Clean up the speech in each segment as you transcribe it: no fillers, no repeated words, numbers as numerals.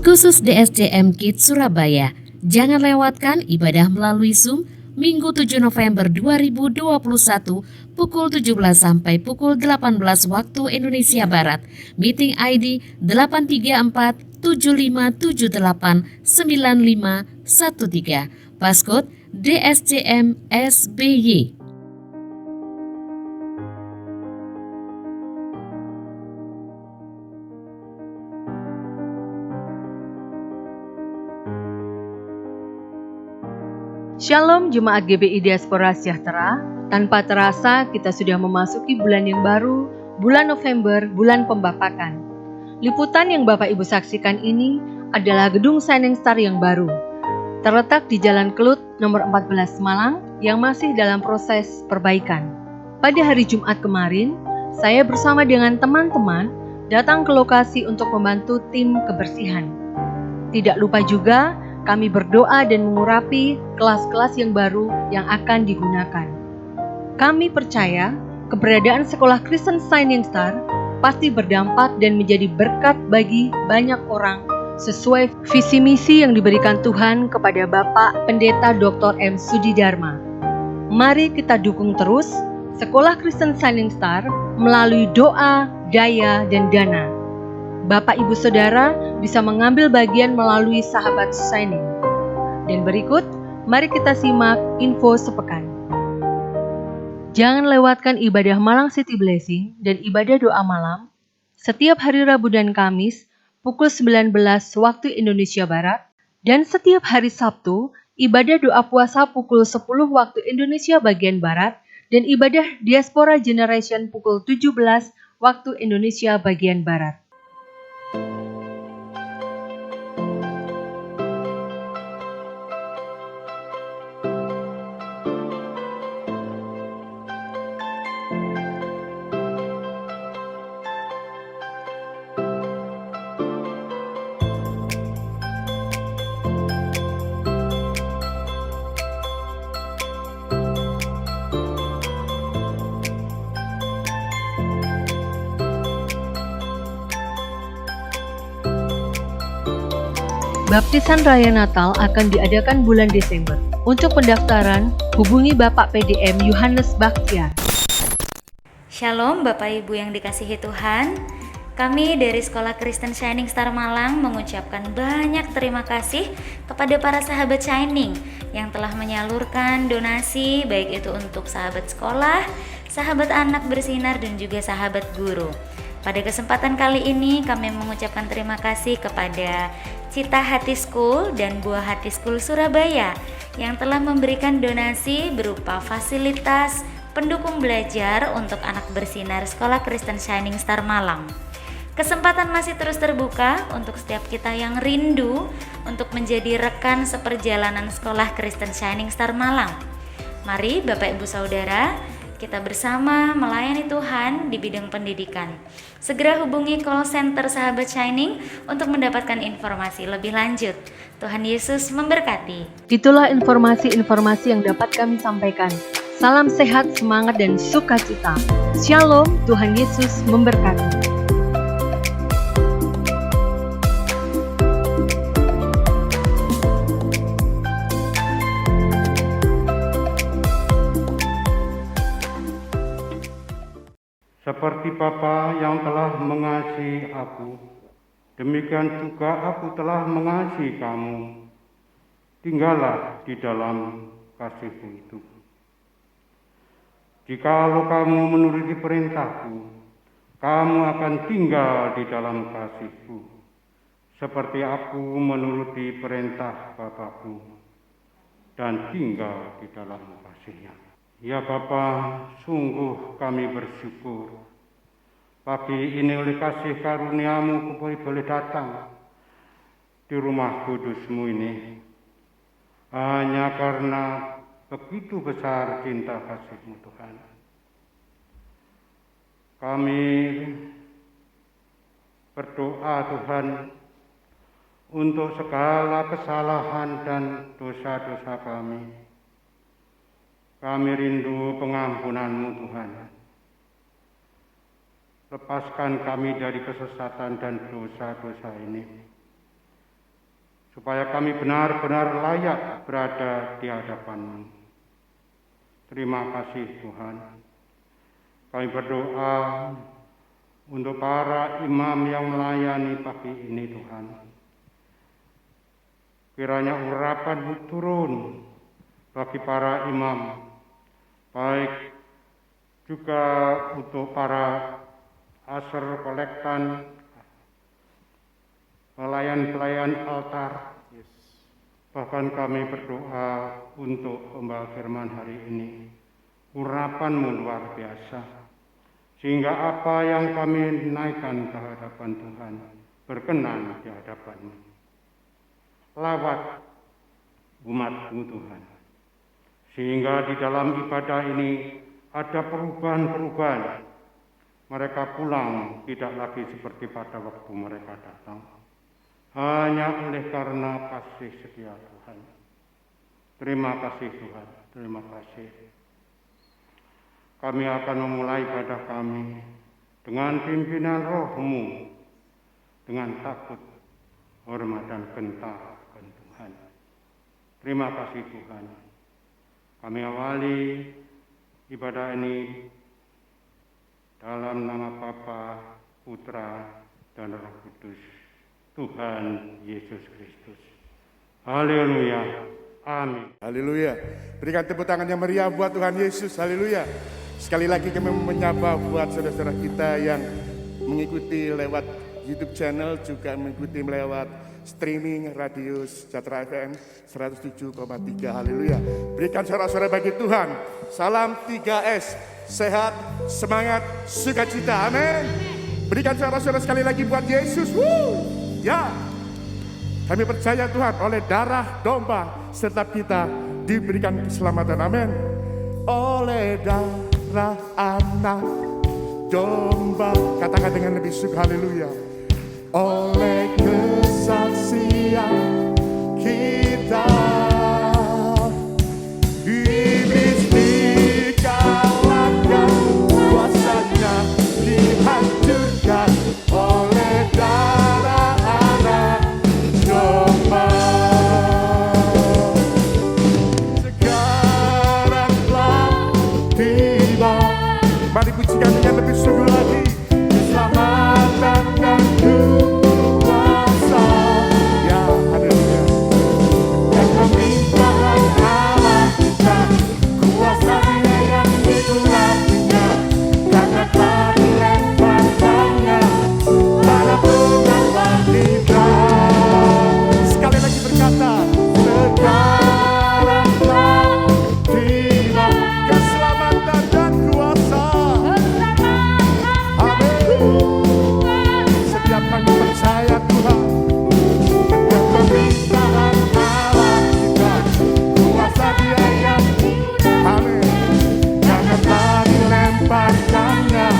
khusus DSCM Kids Surabaya. Jangan lewatkan ibadah melalui Zoom Minggu 7 November 2021 pukul 17 sampai pukul 18 waktu Indonesia Barat. Meeting ID 83475789513. Passcode DSCM SBY. Shalom Jemaat GBI Diaspora Sejahtera, tanpa terasa kita sudah memasuki bulan yang baru, bulan November, bulan pembapakan. Liputan yang Bapak Ibu saksikan ini adalah gedung Shining Star yang baru, terletak di Jalan Kelut nomor 14 Malang yang masih dalam proses perbaikan. Pada hari Jumat kemarin, saya bersama dengan teman-teman datang ke lokasi untuk membantu tim kebersihan. Tidak lupa juga, kami berdoa dan mengurapi kelas-kelas yang baru yang akan digunakan. Kami percaya keberadaan sekolah Kristen Shining Star pasti berdampak dan menjadi berkat bagi banyak orang sesuai visi misi yang diberikan Tuhan kepada Bapak Pendeta Dr. M. Sudidharma. Mari kita dukung terus sekolah Kristen Shining Star melalui doa, daya, dan dana. Bapak Ibu Saudara bisa mengambil bagian melalui Sahabat Shining. Dan berikut, mari kita simak info sepekan. Jangan lewatkan ibadah Malang City Blessing dan ibadah doa malam setiap hari Rabu dan Kamis pukul 19 waktu Indonesia Barat, dan setiap hari Sabtu ibadah doa puasa pukul 10 waktu Indonesia bagian Barat, dan ibadah Diaspora Generation pukul 17 waktu Indonesia bagian Barat. Baptisan Raya Natal akan diadakan bulan Desember. Untuk pendaftaran, hubungi Bapak PDM Yohanes Bakhtiar. Shalom Bapak Ibu yang dikasihi Tuhan. Kami dari Sekolah Kristen Shining Star Malang mengucapkan banyak terima kasih kepada para sahabat Shining yang telah menyalurkan donasi, baik itu untuk sahabat sekolah, sahabat anak bersinar, dan juga sahabat guru. Pada kesempatan kali ini kami mengucapkan terima kasih kepada Cita Hati School dan Buah Hati School Surabaya yang telah memberikan donasi berupa fasilitas pendukung belajar untuk anak bersinar Sekolah Kristen Shining Star Malang. Kesempatan masih terus terbuka untuk setiap kita yang rindu untuk menjadi rekan seperjalanan Sekolah Kristen Shining Star Malang. Mari Bapak Ibu Saudara, kita bersama melayani Tuhan di bidang pendidikan. Segera hubungi call center Sahabat Shining untuk mendapatkan informasi lebih lanjut. Tuhan Yesus memberkati. Itulah informasi-informasi yang dapat kami sampaikan. Salam sehat, semangat, dan sukacita. Shalom, Tuhan Yesus memberkati. Seperti Bapa yang telah mengasihi aku, demikian juga aku telah mengasihi kamu. Tinggallah di dalam kasih-Ku itu. Jikalau kamu menuruti perintahku, kamu akan tinggal di dalam kasih-Ku, seperti aku menuruti perintah Bapa-Ku dan tinggal di dalam kasih-Nya. Ya Bapa, sungguh kami bersyukur. Pagi ini oleh kasih karunia-Mu kami boleh datang di rumah kudus-Mu ini. Hanya karena begitu besar cinta kasih-Mu Tuhan. Kami berdoa Tuhan untuk segala kesalahan dan dosa-dosa kami. Kami rindu pengampunan-Mu Tuhan. Lepaskan kami dari kesesatan dan dosa-dosa ini. supaya kami benar-benar layak berada di hadapan-Mu. Terima kasih Tuhan. Kami berdoa untuk para imam yang melayani pagi ini Tuhan. Kiranya urapan-Mu turun bagi para imam, baik juga untuk para asar kolektan, pelayan-pelayan altar. Bahkan kami berdoa untuk pembawa firman hari ini. Urapan-Mu luar biasa, sehingga apa yang kami naikkan ke hadapan Tuhan berkenan di hadapan-Mu. Lawat umat-Mu Tuhan, sehingga di dalam ibadah ini ada perubahan-perubahan. Mereka pulang tidak lagi seperti pada waktu mereka datang, hanya oleh karena kasih setia Tuhan. Terima kasih Tuhan, terima kasih. Kami akan memulai ibadah kami dengan pimpinan Roh-Mu, dengan takut, hormat dan gentar akan Tuhan. Terima kasih Tuhan. Kami awali ibadah ini dalam nama Bapa, Putra, dan Roh Kudus, Tuhan Yesus Kristus. Haleluya. Amin. Haleluya. Berikan tepuk tangan yang meriah buat Tuhan Yesus. Haleluya. Sekali lagi kami menyapa buat saudara-saudara kita yang mengikuti lewat YouTube channel, juga mengikuti lewat streaming radio Sejahtera FM 107,3. Haleluya. Berikan sorak-sorai bagi Tuhan. Salam 3S. Sehat, semangat, sukacita. Amin. Berikan sorak-sorai sekali lagi buat Yesus. Ya. Kami percaya Tuhan, oleh darah domba setiap kita diberikan keselamatan. Amin. Oleh darah anak domba, katakan dengan lebih suka, haleluya. Oleh kesaksian kita, iblis dikalahkan, kuasanya dihancurkan oleh darah anak domba. Sekarang telah tiba, mari pujikan dengan lebih sungguh lagi. Keselamatan dan kuasa, ya haleluya. Dan pemerintahan Allah kita, kuasa Dia yang digelarnya, karena telah dilempar tangan para pengawal kita. Sekali lagi berkata, sekarang telah tiba keselamatan dan kuasa. Setiap kami percaya Tuhan, dan pemerintahan Allah kita, kuasa Dia yang amin, karena telah dilemparkannya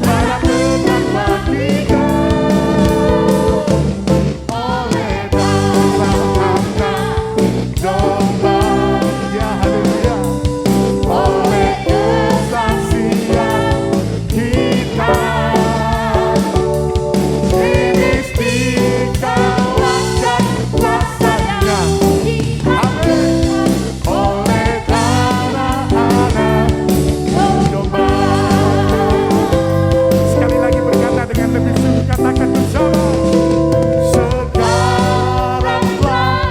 para penakwa kita. Oleh darah anak domba, ya haleluya. Oleh kesaksian kita, iblis dikalahkan, kuasanya amin, oleh darah anak domba. Sekali lagi berkata dengan lebih sungguh, katakan bersama. Sekarang telah,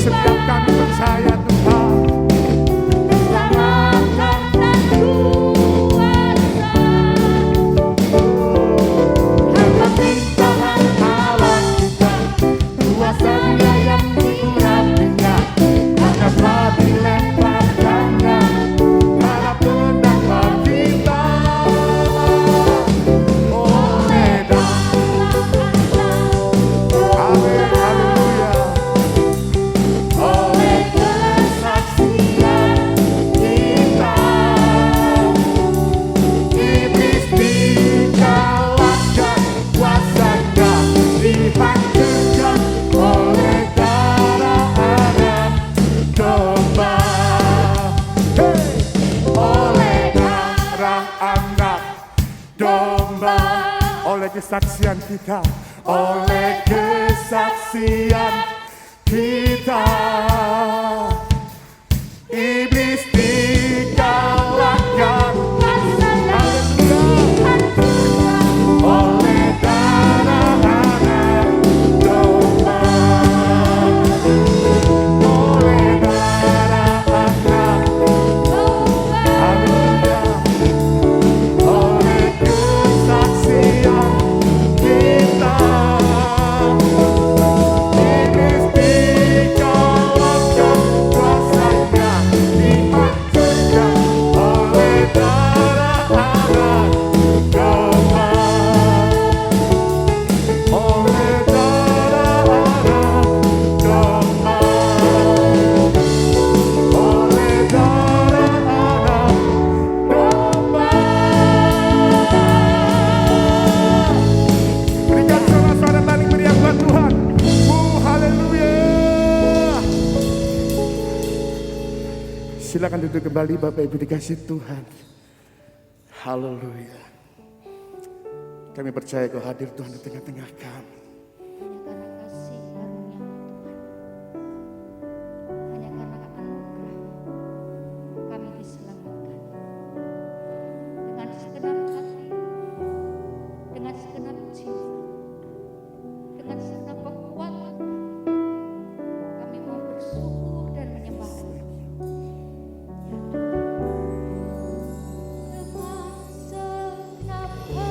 setiap kami percaya Tuhan, keselamatan dan kuasa, dan pemerintahan Allah kita, kuasa Dia yang diurapinya, karena telah dilemparkannya para pendakwa kita. Oleh amin, haleluya. Oleh kesaksian kita, iblis dikalahkan, kuasanya dihancurkan oleh darah anak domba. Hey! Oleh darah anak domba, oleh kesaksian kita, oleh kesaksian kesaksian kita. Iblis dikalahkan, haleluya, oleh darah anak domba, oleh darah anak domba, haleluya, oleh kesaksian kita. Iblis dikalahkan, kuasanya dihancurkan oleh darah anak domba, oleh darah anak domba, oleh darah anak domba. Berikan suara-suara paling meriah buat Tuhan. Haleluya. Silakan duduk kembali Bapak Ibu dikasih Tuhan. Haleluya. Kami percaya Kau hadir Tuhan di tengah-tengah kami. Hanya karena kasih karunia Tuhan, hanya karena anugerah kami diselamatkan. Dengan segenap hati, dengan segenap jiwa, dengan segenap kekuatan, kami mau bersyukur dan menyembah Tuhan. Dengan segenap hati,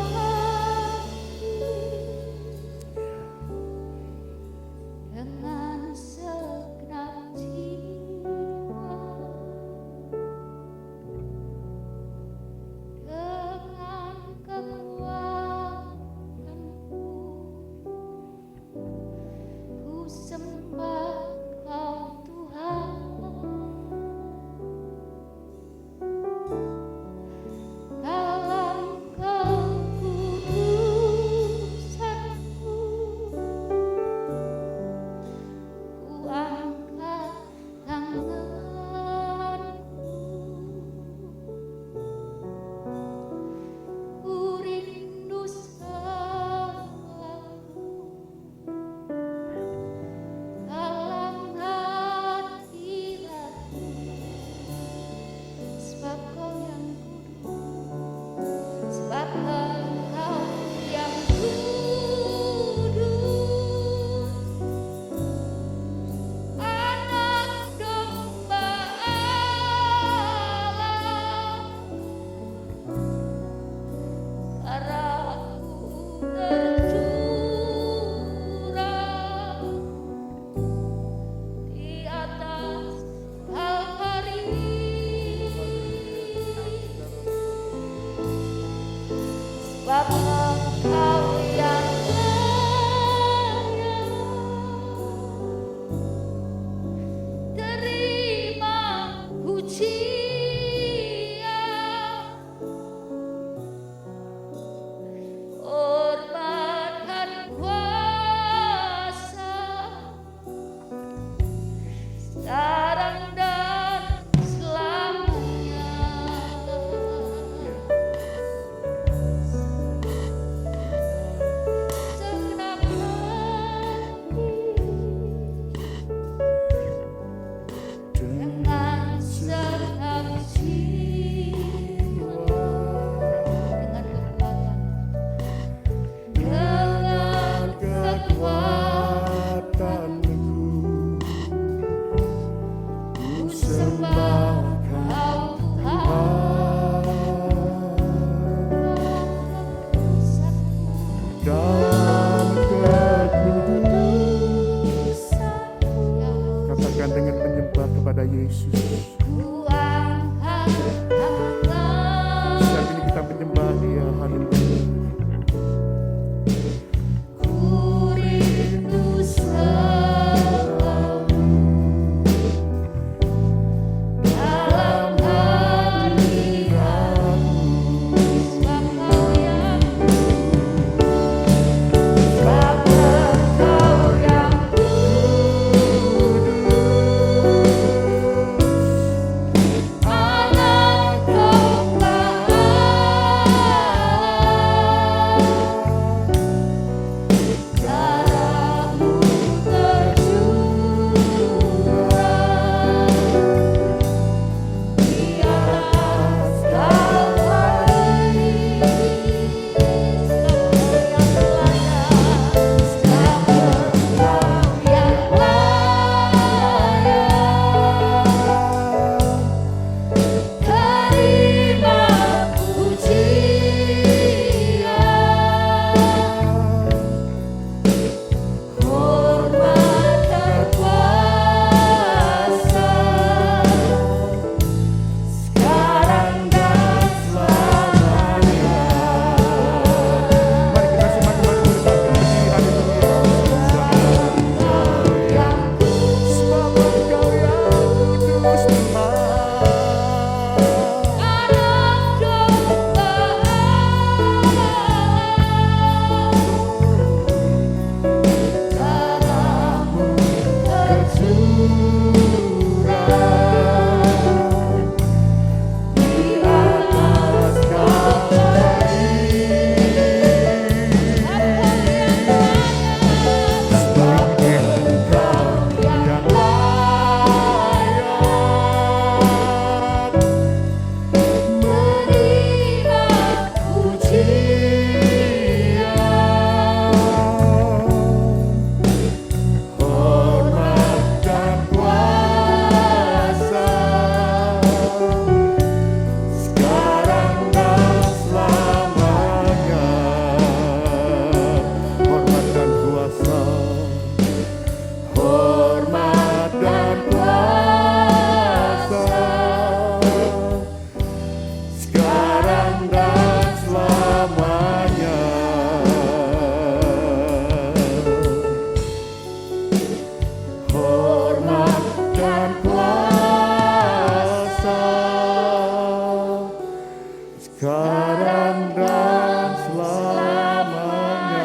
sekarang dan selamanya.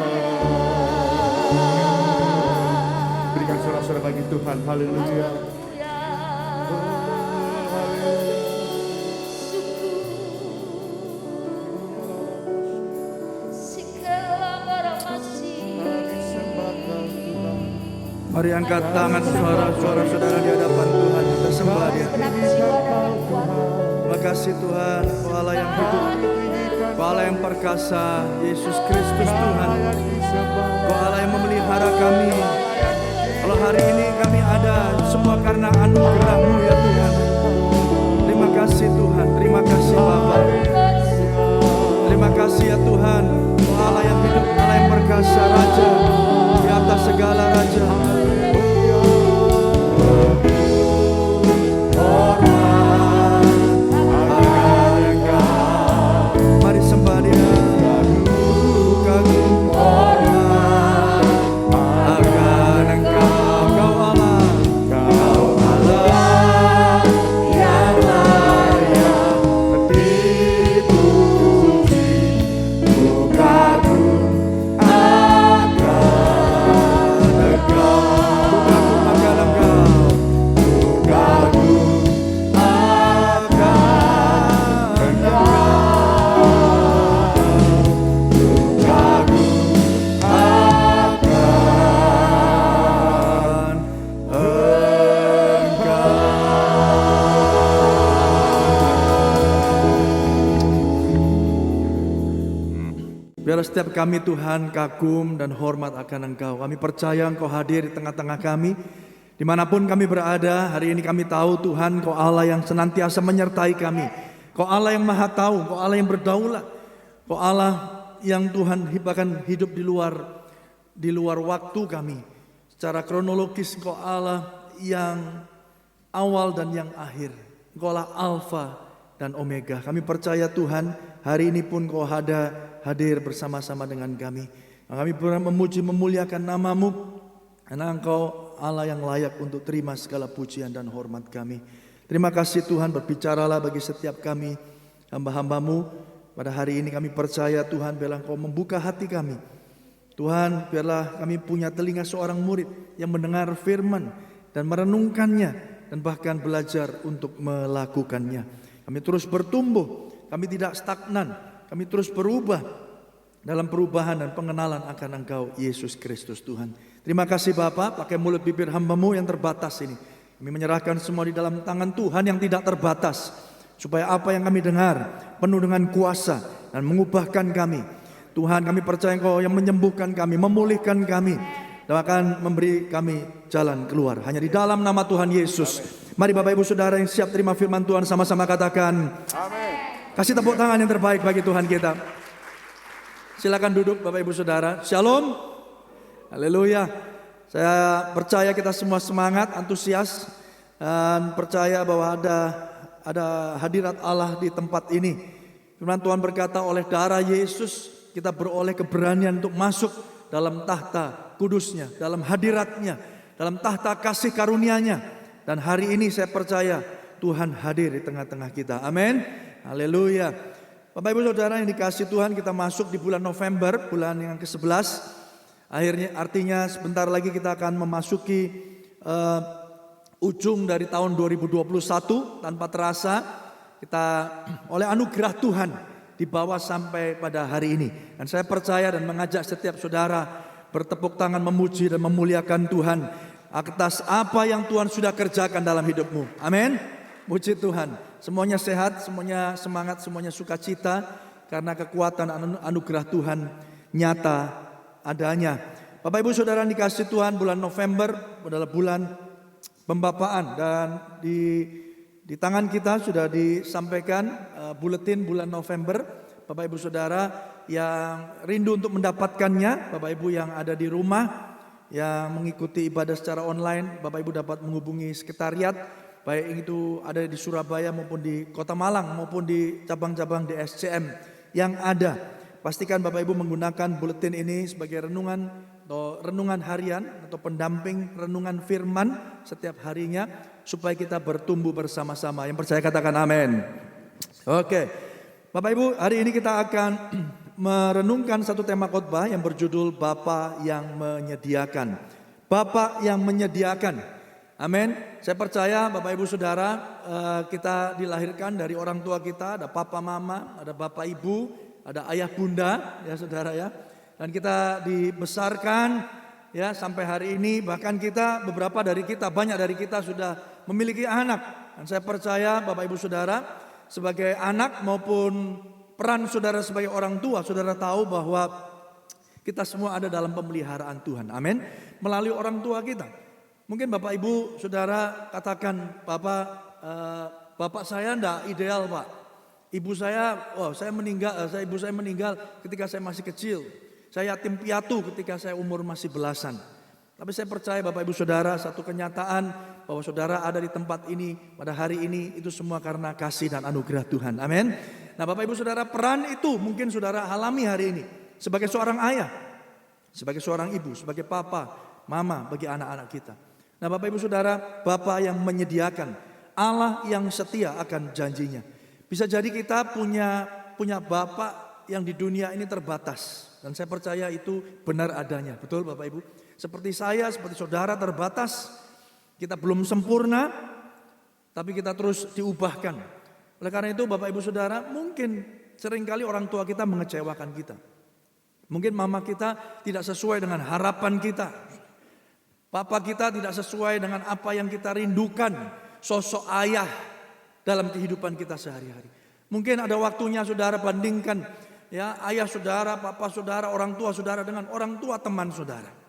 Berikan sorak-sorai bagi Tuhan, haleluya. Mari angkat tangan suara-suara saudara di hadapan Tuhan. Kita sembah Dia. Terima kasih Tuhan, Kau Allah yang hidup, Kau Allah yang perkasa, Yesus Kristus Tuhan. Kau Allah yang memelihara kami. Kalau hari ini kami ada semua karena anugerah-Mu ya Tuhan. Terima kasih Tuhan, terima kasih Bapa. Terima kasih ya Tuhan, Kau Allah yang hidup, Allah yang perkasa, Raja di atas segala raja. Mari sembah Dia. Kagum hormat akan Engkau, Kau Allah yang layak dipuji. Ku kagum akan Engkau, ku kagum akan Engkau. Biarlah setiap kami Tuhan kagum dan hormat akan Engkau. Kami percaya Engkau hadir di tengah-tengah kami. Dimanapun kami berada, hari ini kami tahu Tuhan Kau Allah yang senantiasa menyertai kami. Kau Allah yang maha tahu, Kau Allah yang berdaulat. Kau Allah yang Tuhan bahkan hidup di luar waktu kami. Secara kronologis Kau Allah yang awal dan yang akhir. Kau Allah Alfa dan Omega. Kami percaya Tuhan, hari ini pun Kau hadir bersama-sama dengan kami. Kami memuji memuliakan nama-Mu, karena Engkau Allah yang layak untuk terima segala pujian dan hormat kami. Terima kasih Tuhan, berbicaralah bagi setiap kami hamba-hamba-Mu. Pada hari ini kami percaya Tuhan, biarlah Engkau membuka hati kami. Tuhan, biarlah kami punya telinga seorang murid yang mendengar firman dan merenungkannya dan bahkan belajar untuk melakukannya. Kami terus bertumbuh, kami tidak stagnan, kami terus berubah dalam perubahan dan pengenalan akan Engkau Yesus Kristus Tuhan. Terima kasih Bapa, pakai mulut bibir hamba-Mu yang terbatas ini. Kami menyerahkan semua di dalam tangan Tuhan yang tidak terbatas. Supaya apa yang kami dengar penuh dengan kuasa dan mengubahkan kami. Tuhan, kami percaya Engkau yang menyembuhkan kami, memulihkan kami, dan akan memberi kami jalan keluar. Hanya di dalam nama Tuhan Yesus. Mari Bapak Ibu Saudara yang siap terima firman Tuhan sama-sama katakan amin. Kasih tepuk tangan yang terbaik bagi Tuhan kita. Silakan duduk Bapak Ibu Saudara. Shalom. Haleluya. Saya percaya kita semua semangat, antusias, dan percaya bahwa ada hadirat Allah di tempat ini. Firman Tuhan berkata, oleh darah Yesus kita beroleh keberanian untuk masuk dalam tahta kudusnya, dalam hadiratnya, dalam tahta kasih karunia-Nya. Dan hari ini saya percaya Tuhan hadir di tengah-tengah kita. Amin. Haleluya. Bapak Ibu Saudara yang dikasihi Tuhan, kita masuk di bulan November, bulan yang ke-11. Akhirnya artinya sebentar lagi kita akan memasuki ujung dari tahun 2021. Tanpa terasa kita oleh anugerah Tuhan dibawa sampai pada hari ini. Dan saya percaya dan mengajak setiap saudara bertepuk tangan memuji dan memuliakan Tuhan atas apa yang Tuhan sudah kerjakan dalam hidupmu. Amin. Puji Tuhan. Semuanya sehat, semuanya semangat, semuanya sukacita karena kekuatan anugerah Tuhan nyata adanya. Bapak Ibu Saudara yang dikasihi Tuhan, bulan November adalah bulan pembapaan dan di tangan kita sudah disampaikan buletin bulan November. Bapak Ibu Saudara yang rindu untuk mendapatkannya, Bapak Ibu yang ada di rumah yang mengikuti ibadah secara online, Bapak Ibu dapat menghubungi sekretariat baik itu ada di Surabaya maupun di Kota Malang maupun di cabang-cabang di SCM yang ada. Pastikan Bapak Ibu menggunakan buletin ini sebagai renungan harian atau pendamping renungan firman setiap harinya supaya kita bertumbuh bersama-sama. Yang percaya katakan amin. Oke. Bapak Ibu, hari ini kita akan merenungkan satu tema khotbah yang berjudul Bapa yang menyediakan. Bapa yang menyediakan. Amin. Saya percaya Bapak Ibu Saudara, kita dilahirkan dari orang tua kita, ada papa mama, ada bapak ibu, ada ayah bunda, ya Saudara ya. Dan kita dibesarkan ya sampai hari ini, bahkan kita banyak dari kita sudah memiliki anak. Dan saya percaya Bapak Ibu Saudara, sebagai anak maupun peran saudara sebagai orang tua, saudara tahu bahwa kita semua ada dalam pemeliharaan Tuhan. Amin. Melalui orang tua kita. Mungkin Bapak Ibu Saudara katakan, Bapak saya enggak ideal Pak. Ibu saya, ibu saya meninggal ketika saya masih kecil. Saya yatim piatu ketika saya umur masih belasan. Tapi saya percaya Bapak Ibu Saudara, satu kenyataan bahwa saudara ada di tempat ini pada hari ini itu semua karena kasih dan anugerah Tuhan. Amin. Nah Bapak Ibu Saudara, peran itu mungkin saudara alami hari ini sebagai seorang ayah, sebagai seorang ibu, sebagai papa, mama bagi anak-anak kita. Nah Bapak Ibu Saudara, Bapa yang menyediakan, Allah yang setia akan janjinya. Bisa jadi kita punya Bapa yang di dunia ini terbatas, dan saya percaya itu benar adanya. Betul Bapak Ibu? Seperti saya, seperti saudara terbatas, kita belum sempurna, tapi kita terus diubahkan. Oleh karena itu Bapak Ibu Saudara, mungkin seringkali orang tua kita mengecewakan kita. Mungkin mama kita tidak sesuai dengan harapan kita. Papa kita tidak sesuai dengan apa yang kita rindukan, sosok ayah dalam kehidupan kita sehari-hari. Mungkin ada waktunya saudara bandingkan ya ayah saudara, papa saudara, orang tua saudara dengan orang tua teman saudara.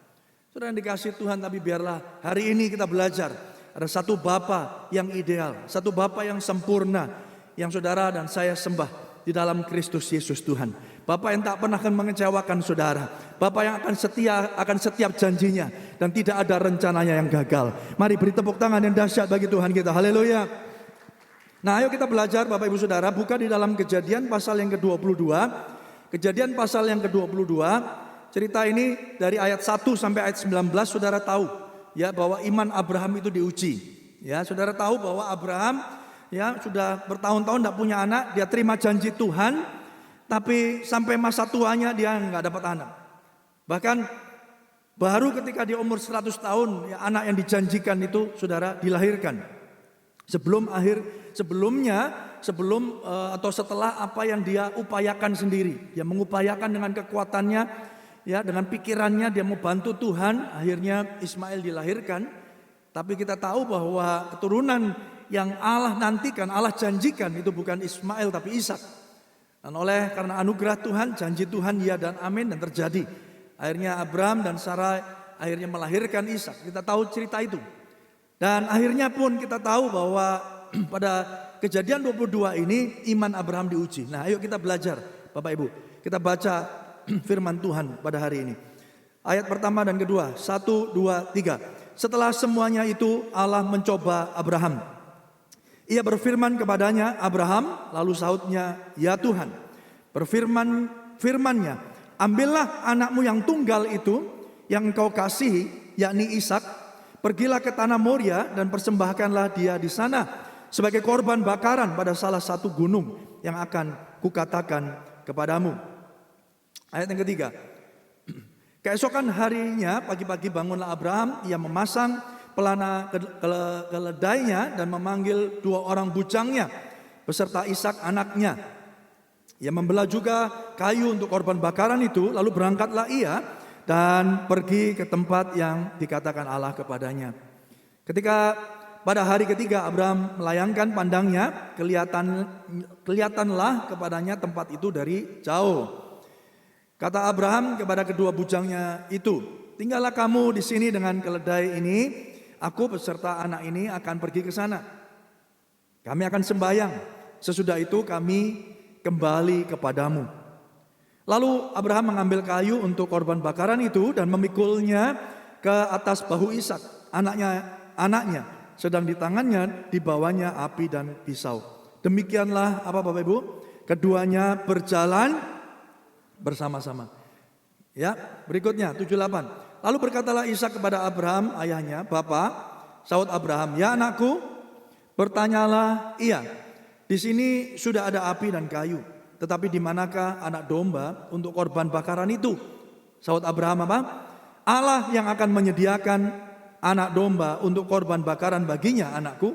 Saudara yang dikasih Tuhan, tapi biarlah hari ini kita belajar ada satu Bapa yang ideal, satu Bapa yang sempurna, yang saudara dan saya sembah di dalam Kristus Yesus Tuhan. Bapa yang tak pernah akan mengecewakan saudara, Bapa yang akan setia akan setiap janjinya dan tidak ada rencananya yang gagal. Mari beri tepuk tangan yang dahsyat bagi Tuhan kita. Haleluya. Nah, ayo kita belajar Bapak Ibu Saudara, buka di dalam Kejadian pasal yang ke-22. Kejadian pasal yang ke-22. Cerita ini dari ayat 1 sampai ayat 19, saudara tahu ya bahwa iman Abraham itu diuji. Ya, saudara tahu bahwa Abraham ya sudah bertahun-tahun tidak punya anak, dia terima janji Tuhan, tapi sampai masa tuanya dia nggak dapat anak. Bahkan baru ketika dia umur 100 tahun ya anak yang dijanjikan itu saudara dilahirkan. Sebelum atau setelah apa yang dia upayakan sendiri, dia mengupayakan dengan kekuatannya. Ya, dengan pikirannya dia mau bantu Tuhan, akhirnya Ismail dilahirkan. Tapi kita tahu bahwa keturunan yang Allah nantikan, Allah janjikan itu bukan Ismail tapi Ishak. Dan karena anugerah Tuhan, janji Tuhan ya dan amin, dan terjadi. Akhirnya Abraham dan Sarai akhirnya melahirkan Ishak. Kita tahu cerita itu. Dan akhirnya pun kita tahu bahwa pada Kejadian 22 ini iman Abraham diuji. Nah, ayo kita belajar Bapak Ibu. Kita baca firman Tuhan pada hari ini. Ayat pertama dan kedua, 1, 2, 3. Setelah semuanya itu Allah mencoba Abraham. Ia berfirman kepadanya, Abraham, lalu sahutnya, ya Tuhan. Firman-Nya, ambillah anakmu yang tunggal itu, yang engkau kasihi, yakni Ishak. Pergilah ke tanah Moria dan persembahkanlah dia di sana sebagai korban bakaran pada salah satu gunung yang akan kukatakan kepadamu. Ayat yang ketiga. Keesokan harinya pagi-pagi bangunlah Abraham, ia memasang pelana keledainya dan memanggil 2 orang bujangnya beserta Ishak anaknya. Ia membelah juga kayu untuk korban bakaran itu, lalu berangkatlah ia dan pergi ke tempat yang dikatakan Allah kepadanya. Ketika pada hari ketiga Abraham melayangkan pandangnya, kelihatanlah kepadanya tempat itu dari jauh. Kata Abraham kepada kedua bujangnya itu, tinggallah kamu di sini dengan keledai ini, aku beserta anak ini akan pergi ke sana. Kami akan sembahyang, sesudah itu kami kembali kepadamu. Lalu Abraham mengambil kayu untuk korban bakaran itu dan memikulnya ke atas bahu Ishak, anaknya, sedang di tangannya dibawanya api dan pisau. Demikianlah Bapak Ibu, keduanya berjalan bersama-sama. Ya, berikutnya 78. Lalu berkatalah Ishak kepada Abraham ayahnya, "Bapa," sahut Abraham, "Ya anakku." Bertanyalah ia, "Di sini sudah ada api dan kayu. Tetapi di manakah anak domba untuk korban bakaran itu? Saud Abraham apa? Allah yang akan menyediakan anak domba untuk korban bakaran baginya, anakku.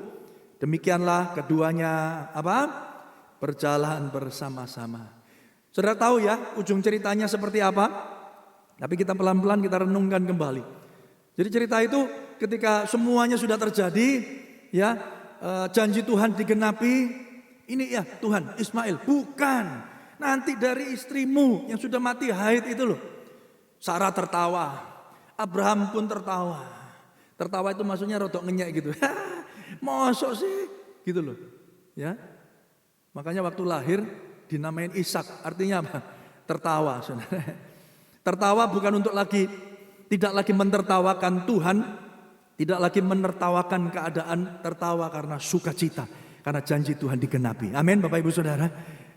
Demikianlah keduanya apa? Berjalan bersama-sama. Saudara tahu ya ujung ceritanya seperti apa? Tapi kita pelan-pelan kita renungkan kembali. Jadi cerita itu ketika semuanya sudah terjadi, ya janji Tuhan digenapi. Ini ya Tuhan, Ismail, bukan. Nanti dari istrimu yang sudah mati haid itu loh. Sarah tertawa, Abraham pun tertawa. Tertawa itu maksudnya rodok ngenyek gitu. Mosok sih, gitu loh. Ya, makanya waktu lahir dinamain Ishak, artinya apa? Tertawa, saudara. Tertawa bukan untuk tidak lagi mentertawakan Tuhan, tidak lagi menertawakan keadaan, tertawa karena sukacita, karena janji Tuhan digenapi. Amin, Bapak Ibu Saudara.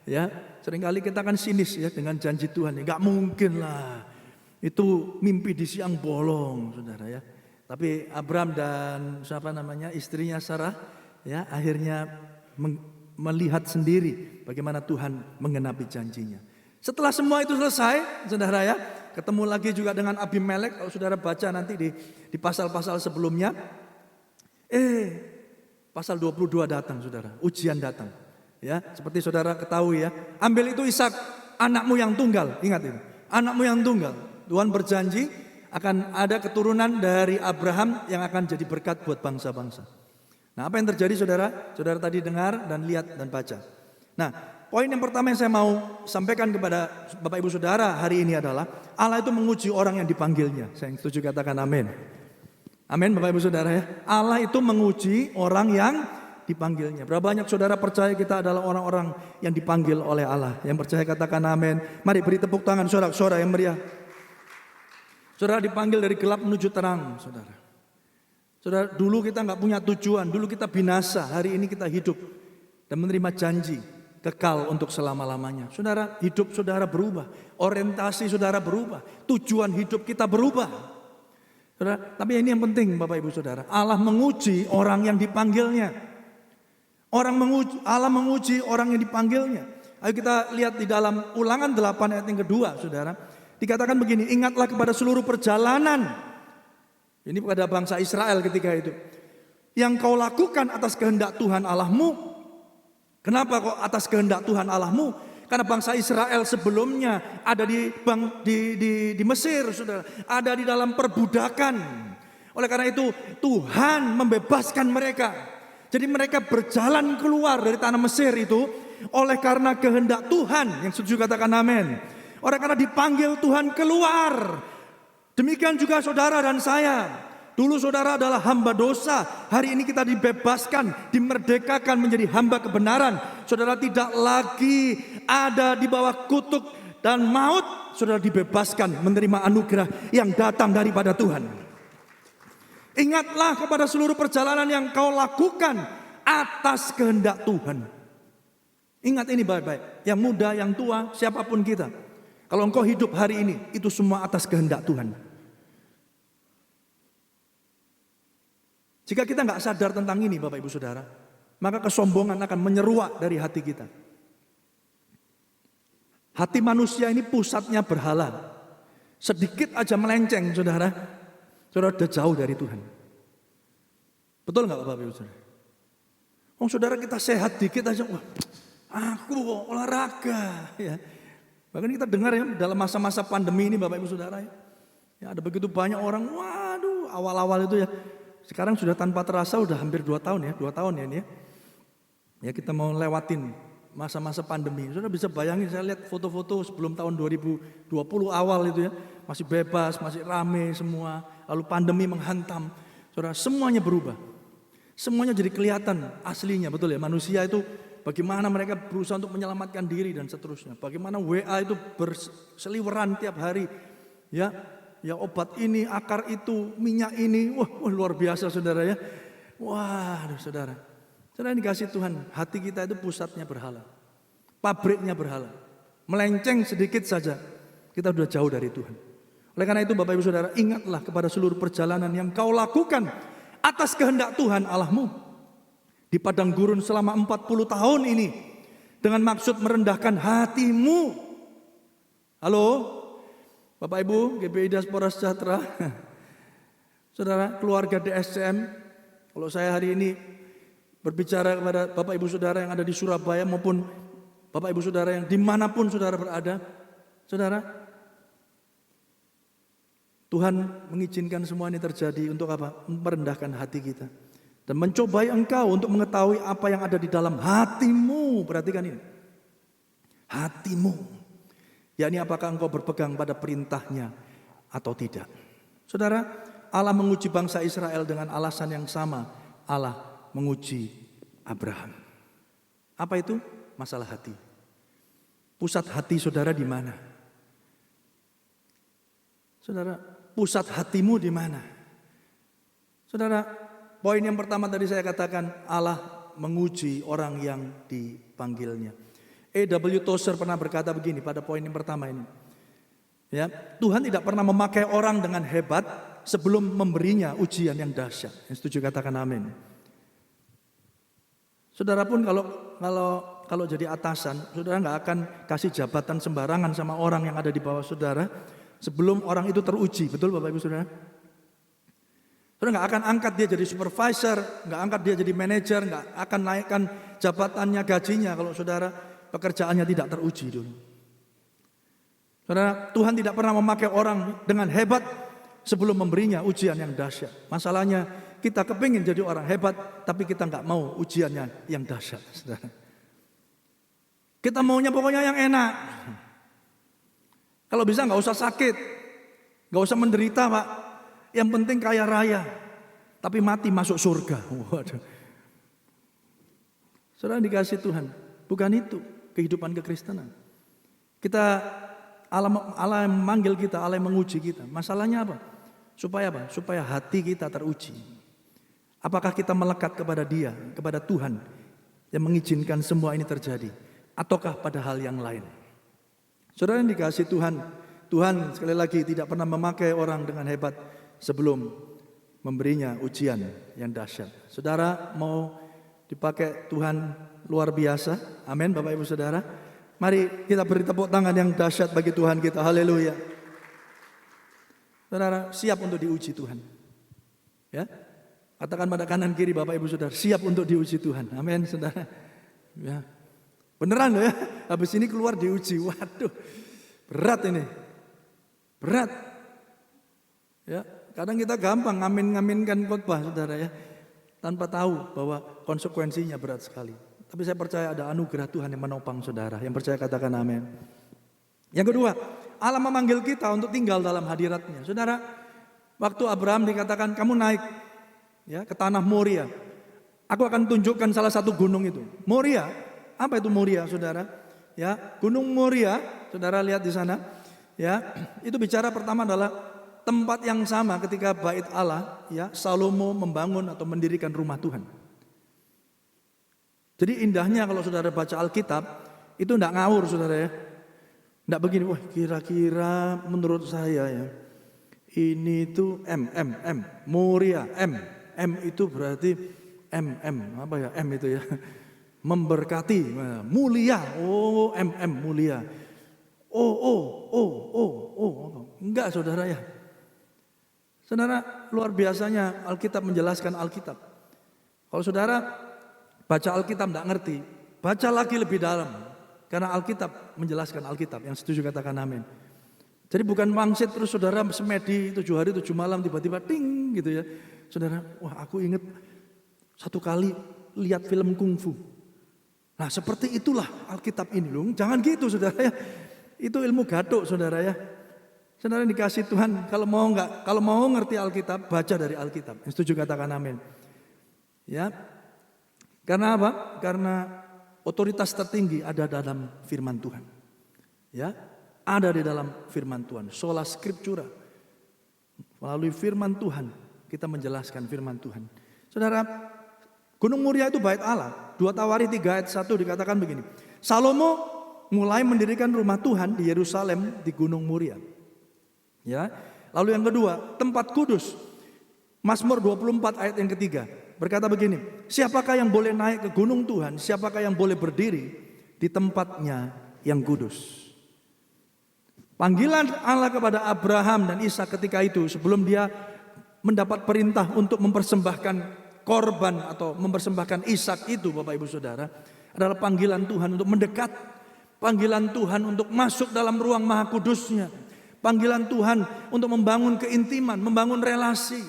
Ya, seringkali kita kan sinis ya dengan janji Tuhan. Enggak mungkin lah. Itu mimpi di siang bolong, Saudara ya. Tapi Abraham dan istrinya Sarah ya akhirnya melihat sendiri bagaimana Tuhan menggenapi janjinya. Setelah semua itu selesai, saudara ya, ketemu lagi juga dengan Abimelek. Kalau saudara baca nanti di pasal-pasal sebelumnya, pasal 22 datang, saudara, ujian datang. Ya, seperti saudara ketahui ya, ambil itu Ishak, anakmu yang tunggal, ingat itu, anakmu yang tunggal. Tuhan berjanji akan ada keturunan dari Abraham yang akan jadi berkat buat bangsa-bangsa. Nah, apa yang terjadi saudara? Saudara tadi dengar dan lihat dan baca. Nah, poin yang pertama yang saya mau sampaikan kepada Bapak Ibu Saudara hari ini adalah Allah itu menguji orang yang dipanggilnya. Saya setuju, katakan amin. Amin Bapak Ibu Saudara ya. Allah itu menguji orang yang dipanggilnya. Berapa banyak saudara percaya kita adalah orang-orang yang dipanggil oleh Allah? Yang percaya katakan amin. Mari beri tepuk tangan sorak-sorak yang meriah. Saudara dipanggil dari gelap menuju terang, saudara. Saudara, dulu kita nggak punya tujuan, dulu kita binasa, hari ini kita hidup dan menerima janji kekal untuk selama-lamanya. Saudara, hidup saudara berubah, orientasi saudara berubah, tujuan hidup kita berubah. Saudara, tapi ini yang penting Bapak Ibu Saudara, Allah menguji orang yang dipanggilnya. Allah menguji orang yang dipanggilnya. Ayo kita lihat di dalam Ulangan 8 ayat yang kedua, saudara. Dikatakan begini, ingatlah kepada seluruh perjalanan. Ini pada bangsa Israel ketika itu. Yang kau lakukan atas kehendak Tuhan Allahmu. Kenapa kok atas kehendak Tuhan Allahmu? Karena bangsa Israel sebelumnya ada di Mesir, saudara. Ada di dalam perbudakan. Oleh karena itu Tuhan membebaskan mereka. Jadi mereka berjalan keluar dari tanah Mesir itu oleh karena kehendak Tuhan. Yang setuju katakan amin. Oleh karena dipanggil Tuhan keluar. Demikian juga saudara dan saya. Dulu saudara adalah hamba dosa. Hari ini kita dibebaskan, dimerdekakan menjadi hamba kebenaran. Saudara tidak lagi ada di bawah kutuk dan maut. Saudara dibebaskan menerima anugerah yang datang daripada Tuhan. Ingatlah kepada seluruh perjalanan yang kau lakukan atas kehendak Tuhan. Ingat ini baik-baik. Yang muda, yang tua, siapapun kita. Kalau engkau hidup hari ini, itu semua atas kehendak Tuhan. Jika kita nggak sadar tentang ini Bapak Ibu Saudara, maka kesombongan akan menyeruak dari hati kita. Hati manusia ini pusatnya berhala. Sedikit aja melenceng saudara, saudara sudah jauh dari Tuhan. Betul nggak Bapak Ibu Saudara? Oh saudara kita sehat dikit aja, wah, aku olahraga. Ya. Bahkan kita dengar ya dalam masa-masa pandemi ini Bapak Ibu Saudara ya, ada begitu banyak orang, waduh awal-awal itu ya. Sekarang sudah tanpa terasa udah hampir 2 tahun ya, 2 tahun ya ini ya. Ya kita mau lewatin masa-masa pandemi. Saudara bisa bayangin, saya lihat foto-foto sebelum tahun 2020 awal itu ya. Masih bebas, masih rame semua. Lalu pandemi menghantam. Saudara semuanya berubah. Semuanya jadi kelihatan aslinya, betul ya. Manusia itu bagaimana mereka berusaha untuk menyelamatkan diri dan seterusnya. Bagaimana WA itu berseliweran tiap hari. Ya obat ini, akar itu, minyak ini, wah luar biasa saudara ya. Wah saudara. Saudara ini kasih Tuhan, hati kita itu pusatnya berhala. Pabriknya berhala. Melenceng sedikit saja, kita sudah jauh dari Tuhan. Oleh karena itu Bapak Ibu Saudara, ingatlah kepada seluruh perjalanan yang kau lakukan atas kehendak Tuhan Allahmu. Di padang gurun selama 40 tahun ini. dengan maksud merendahkan hatimu. Halo, Bapak Ibu, GBI Diaspora Sejahtera, saudara, keluarga DSCM, kalau saya hari ini berbicara kepada Bapak Ibu Saudara yang ada di Surabaya maupun Bapak Ibu Saudara yang dimanapun saudara berada, saudara, Tuhan mengizinkan semua ini terjadi untuk apa? Merendahkan hati kita dan mencobai engkau untuk mengetahui apa yang ada di dalam hatimu. Perhatikan ini, hatimu, yakni apakah engkau berpegang pada perintahnya atau tidak. Saudara, Allah menguji bangsa Israel dengan alasan yang sama. Allah menguji Abraham. Apa itu? Masalah hati. Pusat hati saudara di mana? Saudara, pusat hatimu di mana? Saudara, poin yang pertama tadi saya katakan, Allah menguji orang yang dipanggilnya. A.W. Tozer pernah berkata begini pada poin yang pertama ini. Ya, Tuhan tidak pernah memakai orang dengan hebat sebelum memberinya ujian yang dahsyat. Yang setuju katakan amin. Saudara pun kalau jadi atasan, saudara nggak akan kasih jabatan sembarangan sama orang yang ada di bawah saudara sebelum orang itu teruji, betul Bapak Ibu Saudara? Saudara nggak akan angkat dia jadi supervisor, nggak angkat dia jadi manajer, nggak akan naikkan jabatannya, gajinya kalau saudara pekerjaannya tidak teruji dulu. Saudara, Tuhan tidak pernah memakai orang dengan hebat sebelum memberinya ujian yang dahsyat. Masalahnya kita kepingin jadi orang hebat, tapi kita nggak mau ujiannya yang dahsyat, saudara. Kita maunya pokoknya yang enak. Kalau bisa nggak usah sakit, nggak usah menderita Pak. Yang penting kaya raya, tapi mati masuk surga. Waduh. Saudara dikasih Tuhan, bukan itu kehidupan kekristenan. Allah yang memanggil kita, Allah yang menguji kita. Masalahnya apa? Supaya apa? Supaya hati kita teruji. Apakah kita melekat kepada Dia, kepada Tuhan yang mengizinkan semua ini terjadi, ataukah pada hal yang lain? Saudara yang dikasih Tuhan, Tuhan sekali lagi tidak pernah memakai orang dengan hebat sebelum memberinya ujian yang dahsyat. Saudara mau dipakai Tuhan luar biasa, amin Bapak Ibu Saudara. Mari kita beri tepuk tangan yang dahsyat bagi Tuhan kita, haleluya. Saudara siap untuk diuji Tuhan, ya. Katakan pada kanan kiri Bapak Ibu Saudara, siap untuk diuji Tuhan, amin saudara. Ya. Beneran loh ya, habis ini keluar diuji, waduh berat ini, berat. Ya, kadang kita gampang ngamin-ngaminkan khotbah saudara ya, tanpa tahu bahwa konsekuensinya berat sekali. Tapi saya percaya ada anugerah Tuhan yang menopang saudara, yang percaya katakan amin. Yang kedua, Allah memanggil kita untuk tinggal dalam hadiratnya. Saudara, waktu Abraham dikatakan kamu naik ya ke tanah Moria, aku akan tunjukkan salah satu gunung itu. Moria, apa itu Moria, saudara? Ya, Gunung Moria, saudara lihat di sana. Ya, itu bicara pertama adalah tempat yang sama ketika bait Allah, ya, Salomo membangun atau mendirikan rumah Tuhan. Jadi indahnya kalau saudara baca Alkitab, itu enggak ngawur saudara ya. Enggak begini, wah kira-kira menurut saya ya, ini tuh M, Moria, M itu berarti apa ya, M itu ya. Memberkati, mulia, oh mulia, enggak saudara ya. Saudara, luar biasanya Alkitab menjelaskan Alkitab. Kalau saudara baca Alkitab enggak ngerti, baca lagi lebih dalam, karena Alkitab menjelaskan Alkitab. Yang setuju katakan amin. Jadi bukan mangsit terus saudara semedi 7 hari 7 malam tiba-tiba ting gitu ya. Saudara, wah aku ingat satu kali lihat film kungfu. Nah seperti itulah Alkitab ini loh. Jangan gitu saudara ya. Itu ilmu gadok saudara ya. Saudara dikasih Tuhan, kalau mau ngerti Alkitab, baca dari Alkitab. Yang setuju katakan amin. Ya. Karena apa? Karena otoritas tertinggi ada dalam firman Tuhan. Ya, ada di dalam firman Tuhan. Sola Scriptura. Melalui firman Tuhan kita menjelaskan firman Tuhan. Saudara, Gunung Moria itu bait Allah. 2 Tawari 3 ayat 1 dikatakan begini. Salomo mulai mendirikan rumah Tuhan di Yerusalem di Gunung Moria. Ya. Lalu yang kedua, tempat kudus. Mazmur 24 ayat yang ketiga berkata begini, siapakah yang boleh naik ke gunung Tuhan? Siapakah yang boleh berdiri di tempatnya yang kudus. Panggilan Allah kepada Abraham dan Ishak ketika itu sebelum dia mendapat perintah untuk mempersembahkan korban atau mempersembahkan Ishak itu, Bapak Ibu Saudara, adalah panggilan Tuhan untuk mendekat, panggilan Tuhan untuk masuk dalam ruang maha kudusnya, panggilan Tuhan untuk membangun keintiman, membangun relasi.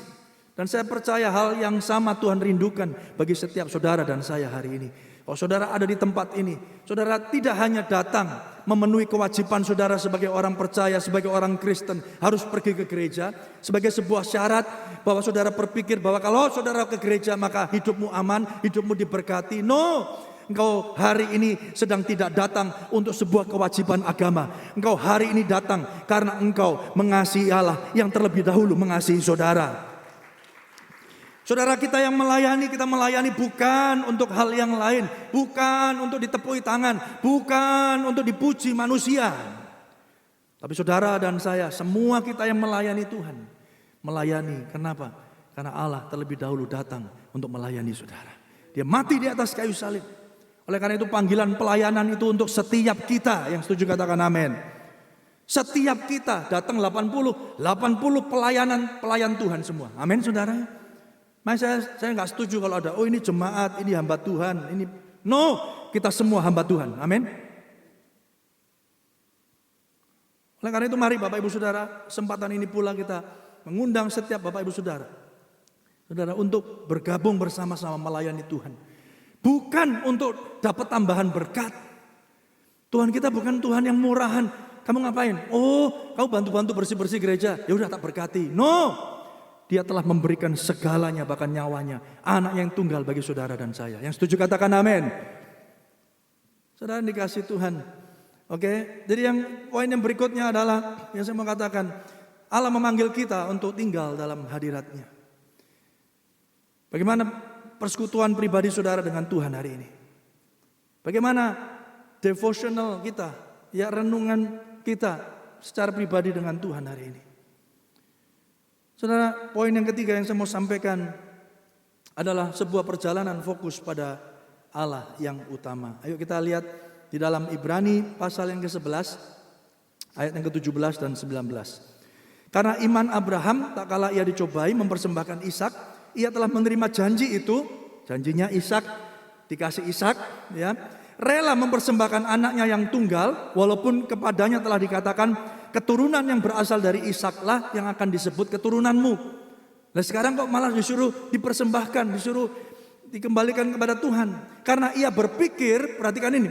Dan saya percaya hal yang sama Tuhan rindukan bagi setiap saudara dan saya hari ini. Kalau saudara ada di tempat ini, saudara tidak hanya datang memenuhi kewajiban saudara sebagai orang percaya, sebagai orang Kristen, harus pergi ke gereja sebagai sebuah syarat bahwa saudara berpikir bahwa kalau saudara ke gereja maka hidupmu aman, hidupmu diberkati. No, engkau hari ini sedang tidak datang untuk sebuah kewajiban agama. Engkau hari ini datang karena engkau mengasihi Allah yang terlebih dahulu mengasihi saudara. Saudara, kita yang melayani, kita melayani bukan untuk hal yang lain, bukan untuk ditepui tangan, bukan untuk dipuji manusia. Tapi saudara dan saya, semua kita yang melayani Tuhan, melayani. Kenapa? Karena Allah terlebih dahulu datang untuk melayani saudara. Dia mati di atas kayu salib. Oleh karena itu panggilan pelayanan itu untuk setiap kita. Yang setuju katakan amin. Setiap kita datang 80 pelayan Tuhan semua. Amin saudara. Saya nggak setuju kalau ada, oh ini jemaat, ini hamba Tuhan, ini. No, kita semua hamba Tuhan. Amin. Oleh karena itu mari Bapak Ibu Saudara, kesempatan ini pula kita mengundang setiap Bapak Ibu Saudara untuk bergabung bersama-sama melayani Tuhan. Bukan untuk dapat tambahan berkat. Tuhan kita bukan Tuhan yang murahan. Kamu ngapain? Oh, kamu bantu-bantu bersih-bersih gereja. Ya udah tak berkati. No. Dia telah memberikan segalanya, bahkan nyawanya, anak yang tunggal bagi saudara dan saya. Yang setuju katakan amin. Saudara dikasih Tuhan. Oke, jadi poin yang berikutnya adalah yang saya mau katakan, Allah memanggil kita untuk tinggal dalam hadirat-Nya. Bagaimana persekutuan pribadi saudara dengan Tuhan hari ini? Bagaimana devotional kita, ya renungan kita secara pribadi dengan Tuhan hari ini? Saudara, poin yang ketiga yang saya mau sampaikan adalah sebuah perjalanan fokus pada Allah yang utama. Ayo kita lihat di dalam Ibrani pasal yang ke-11 ayat yang ke-17 dan 19. Karena iman Abraham tak kala ia dicobai mempersembahkan Ishak, ia telah menerima janji itu, janjinya Ishak, dikasih Ishak, ya, rela mempersembahkan anaknya yang tunggal walaupun kepadanya telah dikatakan keturunan yang berasal dari Ishaklah yang akan disebut keturunanmu. Nah sekarang kok malah disuruh dipersembahkan, disuruh dikembalikan kepada Tuhan. Karena ia berpikir, perhatikan ini,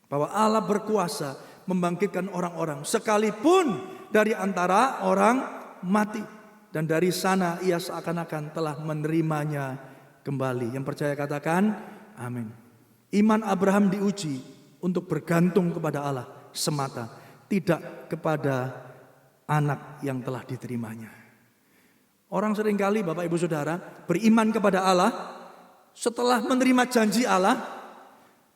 bahwa Allah berkuasa membangkitkan orang-orang sekalipun dari antara orang mati. Dan dari sana ia seakan-akan telah menerimanya kembali. Yang percaya katakan amin. Iman Abraham diuji untuk bergantung kepada Allah semata, tidak kepada anak yang telah diterimanya. Orang seringkali Bapak Ibu Saudara beriman kepada Allah, setelah menerima janji Allah,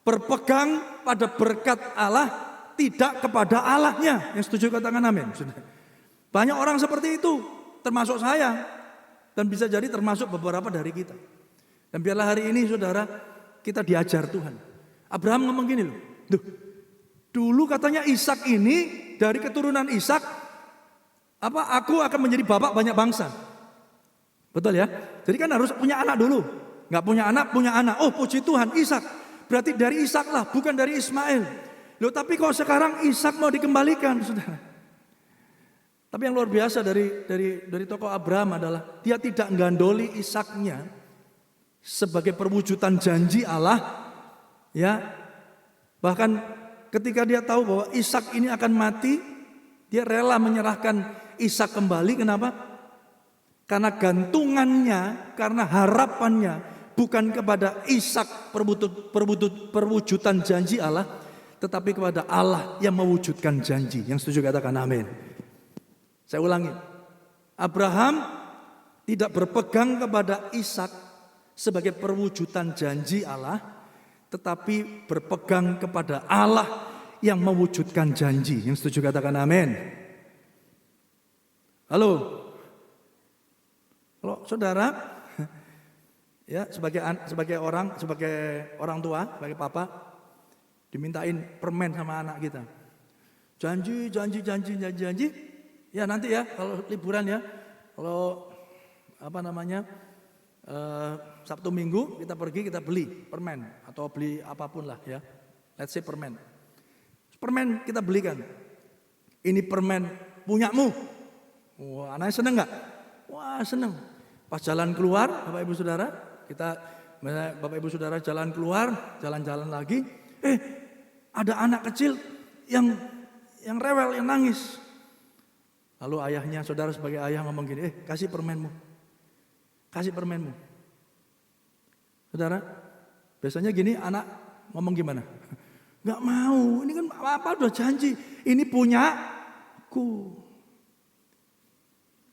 berpegang pada berkat Allah, tidak kepada Allahnya. Yang setuju katakan amin. Banyak orang seperti itu, termasuk saya, dan bisa jadi termasuk beberapa dari kita. Dan biarlah hari ini saudara, kita diajar Tuhan. Abraham ngomong gini loh, dulu katanya Ishak ini dari keturunan Ishak, aku akan menjadi bapak banyak bangsa. Betul ya? Jadi kan harus punya anak dulu. Nggak punya anak, punya anak. Oh puji Tuhan, Ishak. Berarti dari Ishak lah, bukan dari Ismail. Loh tapi kok sekarang Ishak mau dikembalikan, saudara? Tapi yang luar biasa dari tokoh Abraham adalah dia tidak menggandoli Ishaknya sebagai perwujudan janji Allah, ya. Bahkan ketika dia tahu bahwa Ishak ini akan mati, dia rela menyerahkan Ishak kembali. Kenapa? Karena gantungannya, karena harapannya bukan kepada Ishak perwujudan janji Allah, tetapi kepada Allah yang mewujudkan janji. Yang setuju katakan amin. Saya ulangi, Abraham tidak berpegang kepada Ishak sebagai perwujudan janji Allah, tetapi berpegang kepada Allah yang mewujudkan janji. Yang setuju katakan amin. Halo. Kalau saudara, ya sebagai orang tua, sebagai papa, Dimintain permen sama anak kita. Janji. Ya nanti ya kalau liburan ya. Kalau Sabtu Minggu kita pergi, kita beli permen atau beli apapun lah ya. Let's say permen. Permen kita belikan. Ini permen punyamu. Wah, anaknya seneng nggak? Wah, seneng. Pas jalan keluar, Bapak Ibu Saudara, Bapak Ibu Saudara jalan keluar, jalan-jalan lagi, ada anak kecil yang rewel, yang nangis. Lalu ayahnya, saudara sebagai ayah ngomong gini, kasih permenmu. Kasih permenmu. Saudara, biasanya gini anak ngomong gimana? Gak mau, ini kan apa udah janji, ini punyaku.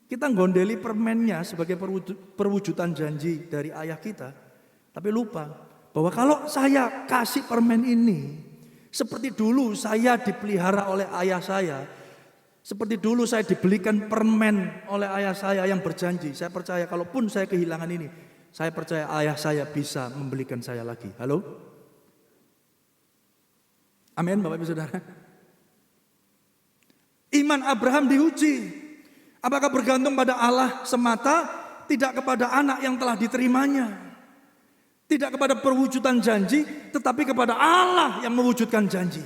Kita gondeli permennya sebagai perwujudan janji dari ayah kita. Tapi lupa bahwa kalau saya kasih permen ini, seperti dulu saya dipelihara oleh ayah saya, seperti dulu saya dibelikan permen oleh ayah saya yang berjanji. Saya percaya kalaupun saya kehilangan ini, saya percaya ayah saya bisa membelikan saya lagi. Halo? Amin, Bapak Ibu Saudara. Iman Abraham diuji. Apakah bergantung pada Allah semata, tidak kepada anak yang telah diterimanya. Tidak kepada perwujudan janji, tetapi kepada Allah yang mewujudkan janji.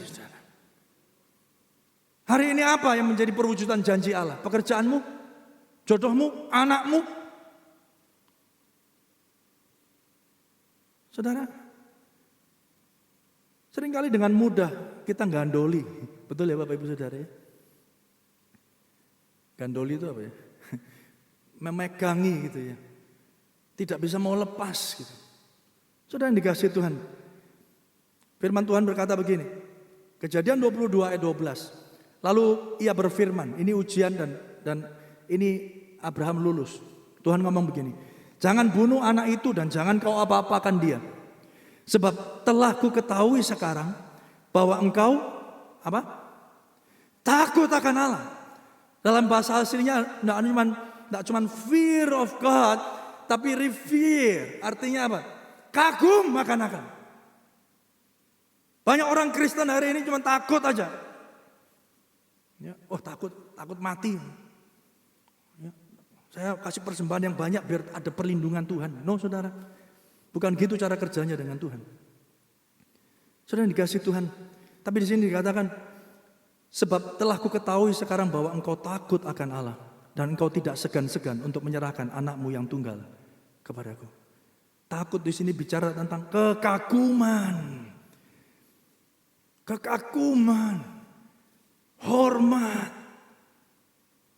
Hari ini apa yang menjadi perwujudan janji Allah? Pekerjaanmu, jodohmu, anakmu. Saudara, seringkali dengan mudah kita gandoli. Betul ya Bapak Ibu Saudara ya? Gandoli itu apa ya? Memegangi gitu ya. Tidak bisa mau lepas gitu. Saudara yang dikasihi Tuhan. Firman Tuhan berkata begini. Kejadian 22 ayat 12. Lalu ia berfirman, ini ujian dan ini Abraham lulus. Tuhan ngomong begini. Jangan bunuh anak itu dan jangan kau apa-apakan dia. Sebab telah ku ketahui sekarang bahwa engkau takut akan Allah. Dalam bahasa aslinya tidak cuma fear of God, tapi revere. Artinya apa? Kagum akan. Banyak orang Kristen hari ini cuma takut aja. Ya, takut mati. Ya, saya kasih persembahan yang banyak biar ada perlindungan Tuhan. No saudara, bukan gitu cara kerjanya dengan Tuhan. Saudara yang dikasih Tuhan. Tapi di sini dikatakan, sebab telah ku ketahui sekarang bahwa engkau takut akan Allah dan engkau tidak segan-segan untuk menyerahkan anakmu yang tunggal kepadaku. Takut di sini bicara tentang kekaguman. Hormat.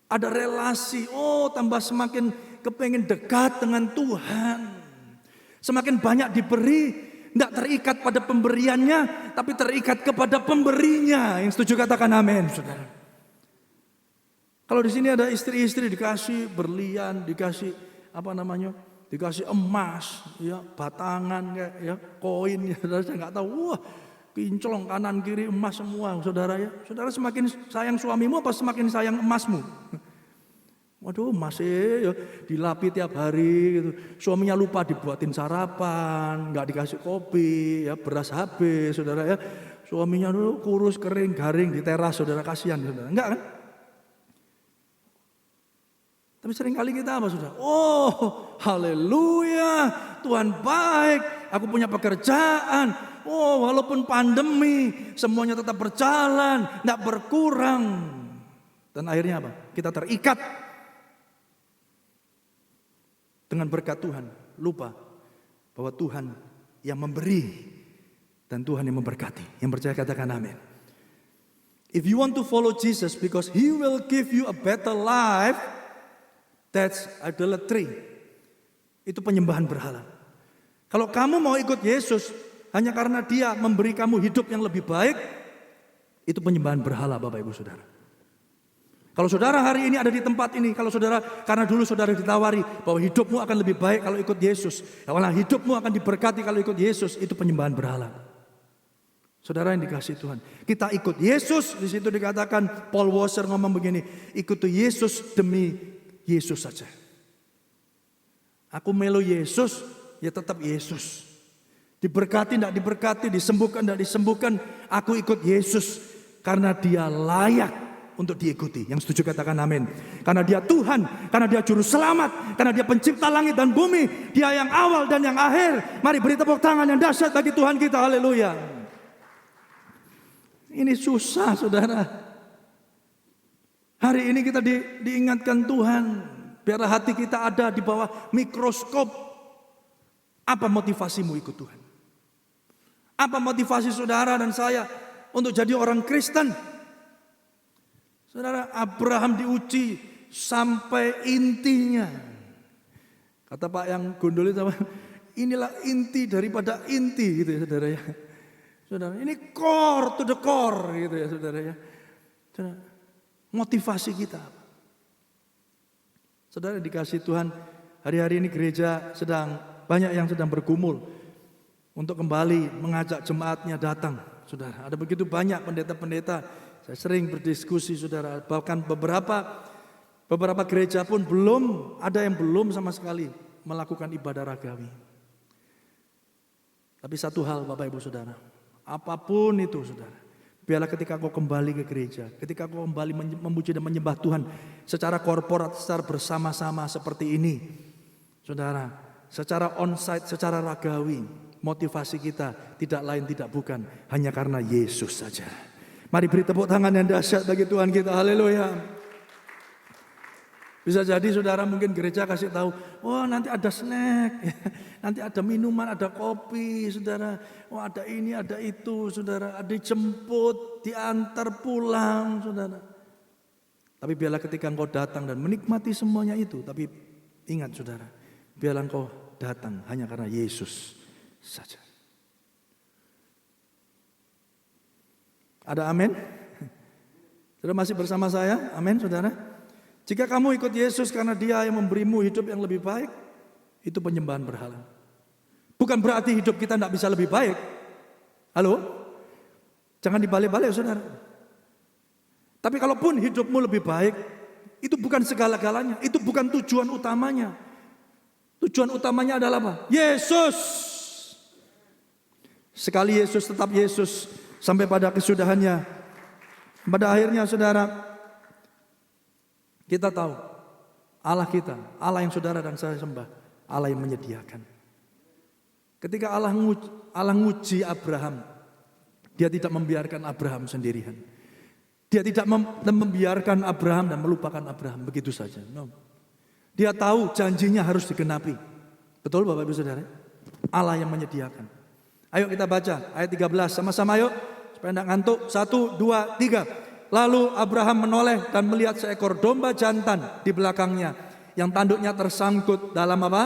Ada relasi. Tambah semakin kepengen dekat dengan Tuhan. Semakin banyak diberi. Tidak terikat pada pemberiannya, tapi terikat kepada pemberinya. Yang setuju katakan amin, saudara. Kalau di sini ada istri-istri dikasih berlian, dikasih dikasih emas, ya batangan, ya koin, ya saudara. Saya nggak tahu. Wah, kinclong kanan kiri emas semua, saudara ya. Saudara semakin sayang suamimu apa semakin sayang emasmu? Waduh, masih ya, dilapi tiap hari gitu. Suaminya lupa dibuatin sarapan, nggak dikasih kopi, ya beras habis, saudara ya. Suaminya dulu kurus, kering, garing di teras, saudara, kasihan, saudara. Enggak kan? Tapi seringkali kita apa, saudara? Haleluya, Tuhan baik, aku punya pekerjaan. Walaupun pandemi, semuanya tetap berjalan, nggak berkurang. Dan akhirnya apa? Kita terikat dengan berkat Tuhan, lupa bahwa Tuhan yang memberi dan Tuhan yang memberkati. Yang percaya katakan amin. If you want to follow Jesus because He will give you a better life, that's idolatry. Itu penyembahan berhala. Kalau kamu mau ikut Yesus hanya karena Dia memberi kamu hidup yang lebih baik, itu penyembahan berhala, Bapak Ibu Saudara. Kalau saudara hari ini ada di tempat ini, kalau saudara karena dulu saudara ditawari bahwa hidupmu akan lebih baik kalau ikut Yesus, kalau hidupmu akan diberkati kalau ikut Yesus, itu penyembahan berhala. Saudara yang dikasihi Tuhan, kita ikut Yesus. Di situ dikatakan, Paul Washer ngomong begini, ikuti Yesus demi Yesus saja. Aku melo Yesus, ya tetap Yesus. Diberkati, tidak diberkati, disembuhkan, tidak disembuhkan, aku ikut Yesus karena dia layak untuk diikuti. Yang setuju katakan amin. Karena dia Tuhan, karena dia juru selamat, karena dia pencipta langit dan bumi, dia yang awal dan yang akhir. Mari beri tepuk tangan yang dahsyat bagi Tuhan kita. Haleluya. Ini susah, saudara. Hari ini kita diingatkan Tuhan, biar hati kita ada di bawah mikroskop. Apa motivasimu ikut Tuhan? Apa motivasi saudara dan saya untuk jadi orang Kristen? Saudara, Abraham diuji sampai intinya. Kata Pak yang gondol itu, inilah inti daripada inti gitu ya saudara ya. Saudara, ini core to the core gitu ya saudara ya. Saudara, motivasi kita. Saudara dikasih Tuhan, hari-hari ini gereja banyak yang sedang bergumul untuk kembali mengajak jemaatnya datang, saudara. Ada begitu banyak pendeta-pendeta. Saya sering berdiskusi, saudara. Bahkan beberapa gereja pun ada yang belum sama sekali melakukan ibadah ragawi. Tapi satu hal, Bapak Ibu Saudara, apapun itu, saudara, biarlah ketika kau kembali ke gereja, ketika kau kembali memuji dan menyembah Tuhan secara korporat, secara bersama-sama seperti ini, saudara, secara onsite, secara ragawi. Motivasi kita tidak lain tidak bukan hanya karena Yesus saja. Mari beri tepuk tangan yang dahsyat bagi Tuhan kita. Haleluya. Bisa jadi saudara mungkin gereja kasih tahu, wah nanti ada snack, nanti ada minuman, ada kopi, saudara. Wah ada ini, ada itu, saudara. Ada dijemput, diantar pulang, saudara. Tapi biarlah ketika engkau datang dan menikmati semuanya itu, tapi ingat saudara, biarlah engkau datang hanya karena Yesus saja. Ada amin? Saudara masih bersama saya? Amin saudara? Jika kamu ikut Yesus karena dia yang memberimu hidup yang lebih baik, itu penyembahan berhala. Bukan berarti hidup kita tidak bisa lebih baik. Halo? Jangan dibalik-balik saudara. Tapi kalaupun hidupmu lebih baik, itu bukan segala-galanya. Itu bukan tujuan utamanya. Tujuan utamanya adalah apa? Yesus. Sekali Yesus tetap Yesus sampai pada kesudahannya. Pada akhirnya saudara, kita tahu Allah kita, Allah yang saudara dan saya sembah, Allah yang menyediakan. Ketika Allah nguji Abraham, dia tidak membiarkan Abraham sendirian. Dia tidak membiarkan Abraham dan melupakan Abraham begitu saja. No. Dia tahu janjinya harus digenapi. Betul Bapak Ibu Saudara? Allah yang menyediakan. Ayo kita baca ayat 13 sama-sama yuk. Supaya tidak ngantuk. 1, 2, 3. Lalu Abraham menoleh dan melihat seekor domba jantan di belakangnya. Yang tanduknya tersangkut dalam apa?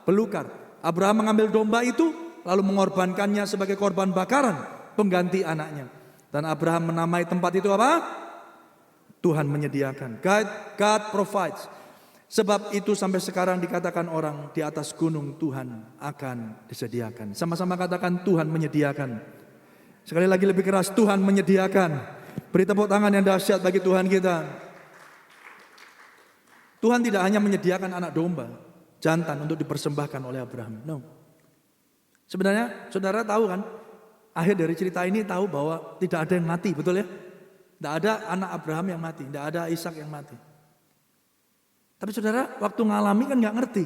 Belukar. Abraham mengambil domba itu lalu mengorbankannya sebagai korban bakaran pengganti anaknya. Dan Abraham menamai tempat itu apa? Tuhan menyediakan. God provides. Sebab itu sampai sekarang dikatakan orang di atas gunung Tuhan akan disediakan. Sama-sama katakan Tuhan menyediakan. Sekali lagi lebih keras, Tuhan menyediakan. Beri tepuk tangan yang dahsyat bagi Tuhan kita. Tuhan tidak hanya menyediakan anak domba jantan untuk dipersembahkan oleh Abraham. No. Sebenarnya saudara tahu kan, akhir dari cerita ini tahu bahwa tidak ada yang mati, betul ya? Tidak ada anak Abraham yang mati, tidak ada Ishak yang mati. Tapi saudara, waktu ngalami kan nggak ngerti,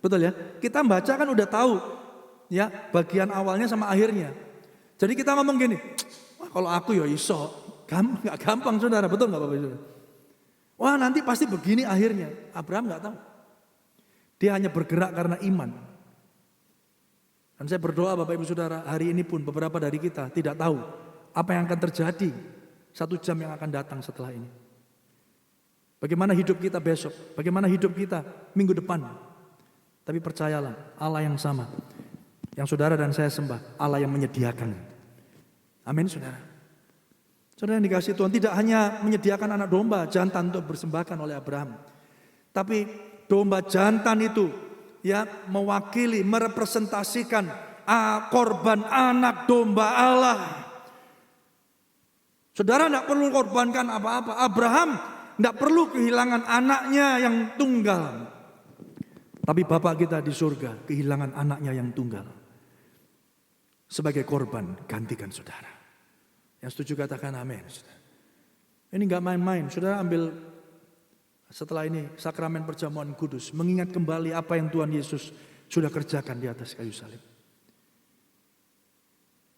betul ya? Kita baca kan udah tahu, ya bagian awalnya sama akhirnya. Jadi kita ngomong gini, wah kalau aku ya iso, nggak gampang saudara, betul nggak Bapak Ibu? Wah nanti pasti begini akhirnya. Abraham nggak tahu. Dia hanya bergerak karena iman. Dan saya berdoa Bapak Ibu Saudara, hari ini pun beberapa dari kita tidak tahu apa yang akan terjadi 1 jam yang akan datang setelah ini. Bagaimana hidup kita besok, bagaimana hidup kita minggu depan. Tapi percayalah, Allah yang sama, yang saudara dan saya sembah, Allah yang menyediakan. Amin saudara. Saudara yang dikasihi Tuhan, tidak hanya menyediakan anak domba jantan untuk bersembahkan oleh Abraham. Tapi domba jantan itu ya mewakili, merepresentasikan korban anak domba Allah. Saudara tidak perlu korbankan apa-apa. Abraham tidak perlu kehilangan anaknya yang tunggal. Tapi Bapa kita di surga kehilangan anaknya yang tunggal. sebagai korban, gantikan saudara. Yang setuju katakan amin. Saudara. Ini gak main-main, saudara ambil setelah ini sakramen perjamuan kudus, mengingat kembali apa yang Tuhan Yesus sudah kerjakan di atas kayu salib.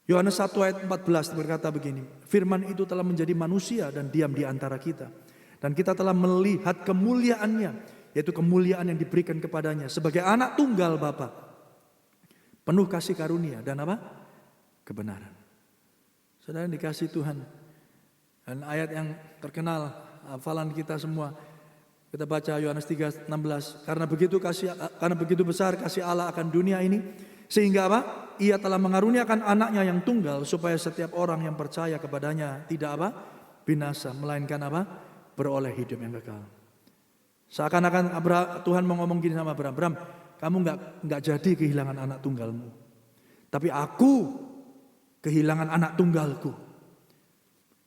Yohanes 1 ayat 14 berkata begini, firman itu telah menjadi manusia dan diam di antara kita. Dan kita telah melihat kemuliaannya, yaitu kemuliaan yang diberikan kepadanya sebagai anak tunggal Bapa, penuh kasih karunia dan apa? Kebenaran. Saudara dikasih Tuhan. Dan ayat yang terkenal, hafalan kita semua, kita baca Yohanes 3:16. Karena begitu besar kasih Allah akan dunia ini, sehingga apa? Ia telah mengaruniakan anaknya yang tunggal, supaya setiap orang yang percaya kepadanya tidak apa? Binasa, melainkan apa? Beroleh hidup yang kekal. Seakan-akan Tuhan mau ngomong gini sama Abraham, kamu nggak jadi kehilangan anak tunggalmu, tapi aku kehilangan anak tunggalku,